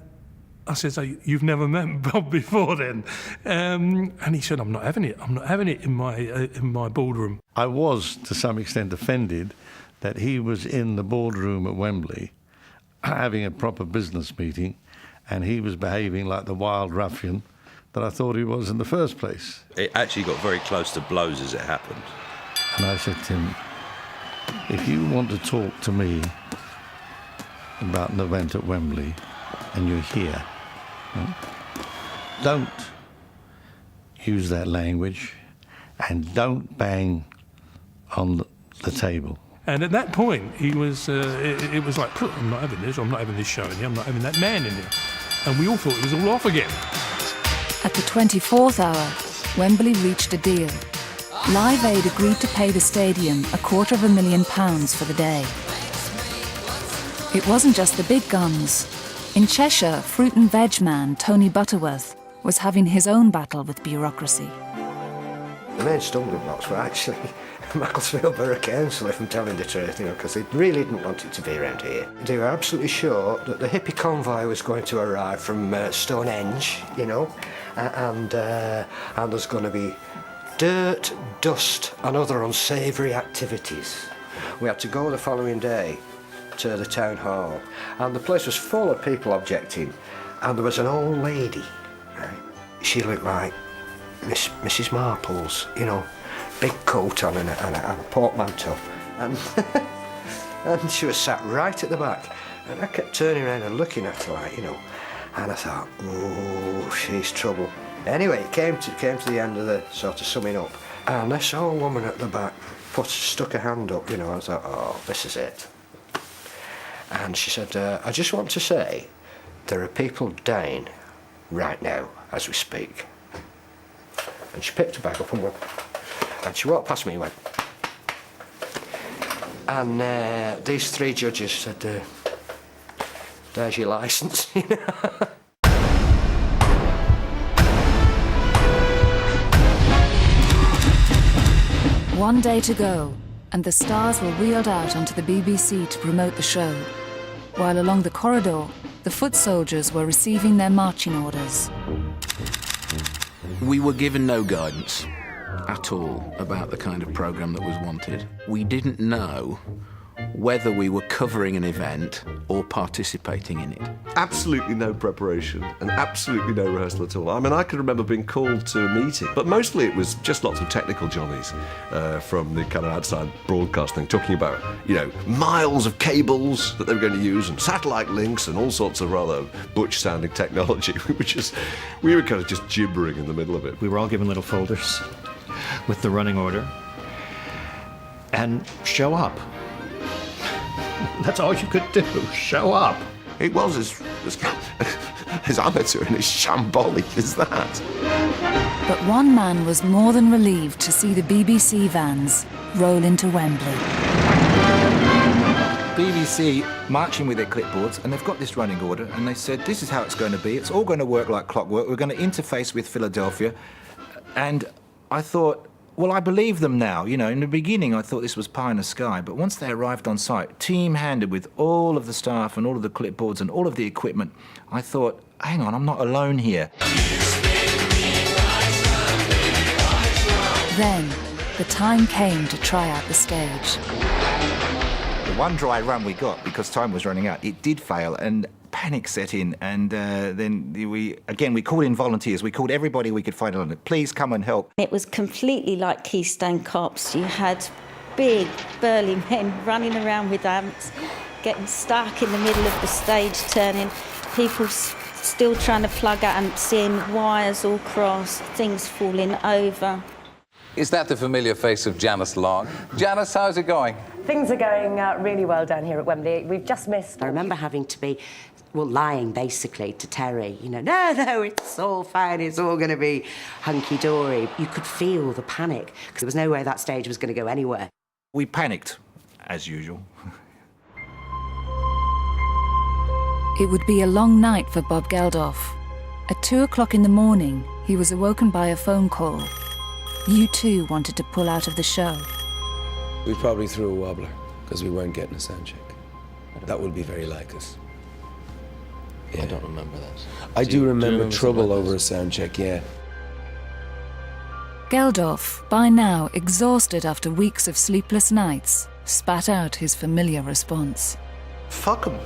I said, so you've never met Bob before then? And he said, I'm not having it. I'm not having it in my boardroom. I was, to some extent, offended that he was in the boardroom at Wembley having a proper business meeting, and he was behaving like the wild ruffian that I thought he was in the first place. It actually got very close to blows as it happened. And I said to him, if you want to talk to me about an event at Wembley and you're here, don't use that language and don't bang on the table. And at that point, he was, it was like, I'm not having this, I'm not having this show in here, I'm not having that man in here. And we all thought it was all off again. At the 24th hour, Wembley reached a deal. Live Aid agreed to pay the stadium £250,000 for the day. It wasn't just the big guns. In Cheshire, fruit and veg man Tony Butterworth was having his own battle with bureaucracy. The main stumbling blocks were actually Macclesfield Borough Council, if I'm telling the truth, because they really didn't want it to be around here. They were absolutely sure that the hippie convoy was going to arrive from Stonehenge, and there's going to be dirt, dust, and other unsavoury activities. We had to go the following day at the town hall, and the place was full of people objecting, and there was an old lady, right? She looked like Mrs. Marples, you know, big coat on and a portmanteau, and and she was sat right at the back, and I kept turning around and looking at her like, you know, and I thought, oh, she's trouble. Anyway, it came to the end of the sort of summing up, and this old woman at the back stuck her hand up, you know. I thought, oh, this is it. And she said, I just want to say, there are people dying right now as we speak. And she picked her bag up and went, and she walked past me and went. And these three judges said, there's your licence, you know. One day to go, and the stars were wheeled out onto the BBC to promote the show, while along the corridor, the foot soldiers were receiving their marching orders. We were given no guidance at all about the kind of programme that was wanted. We didn't know whether we were covering an event or participating in it. Absolutely no preparation and absolutely no rehearsal at all. I mean, I can remember being called to a meeting, but mostly it was just lots of technical johnnies from the kind of outside broadcasting, talking about, you know, miles of cables that they were going to use and satellite links and all sorts of rather butch-sounding technology, we were kind of just gibbering in the middle of it. We were all given little folders with the running order and show up. That's all you could do, show up. It was as amateur and as shambolic as that. But one man was more than relieved to see the BBC vans roll into Wembley. BBC marching with their clipboards, and they've got this running order, and they said, this is how it's going to be. It's all going to work like clockwork. We're going to interface with Philadelphia. And I thought, well, I believe them now. You know, in the beginning, I thought this was pie in the sky. But once they arrived on site, team-handed with all of the staff and all of the clipboards and all of the equipment, I thought, hang on, I'm not alone here. Then, the time came to try out the stage. The one dry run we got, because time was running out, it did fail, and panic set in, and then we called in volunteers. We called everybody we could find in London. Please come and help. It was completely like Keystone Cops. You had big, burly men running around with amps, getting stuck in the middle of the stage, turning, people still trying to plug out and seeing wires all crossed, things falling over. Is that the familiar face of Janice Long? Janice, how's it going? Things are going really well down here at Wembley. We've just missed... I remember having to be, well, lying basically to Terry, you know, no, it's all fine, it's all going to be hunky-dory. You could feel the panic, because there was no way that stage was going to go anywhere. We panicked, as usual. It would be a long night for Bob Geldof. At 2 o'clock in the morning, he was awoken by a phone call. U2 wanted to pull out of the show. We probably threw a wobbler because we weren't getting a sound check. That would be very like us. Yeah. I don't remember that. I do remember trouble over a sound check, yeah. Geldof, by now exhausted after weeks of sleepless nights, spat out his familiar response. Fuck 'em.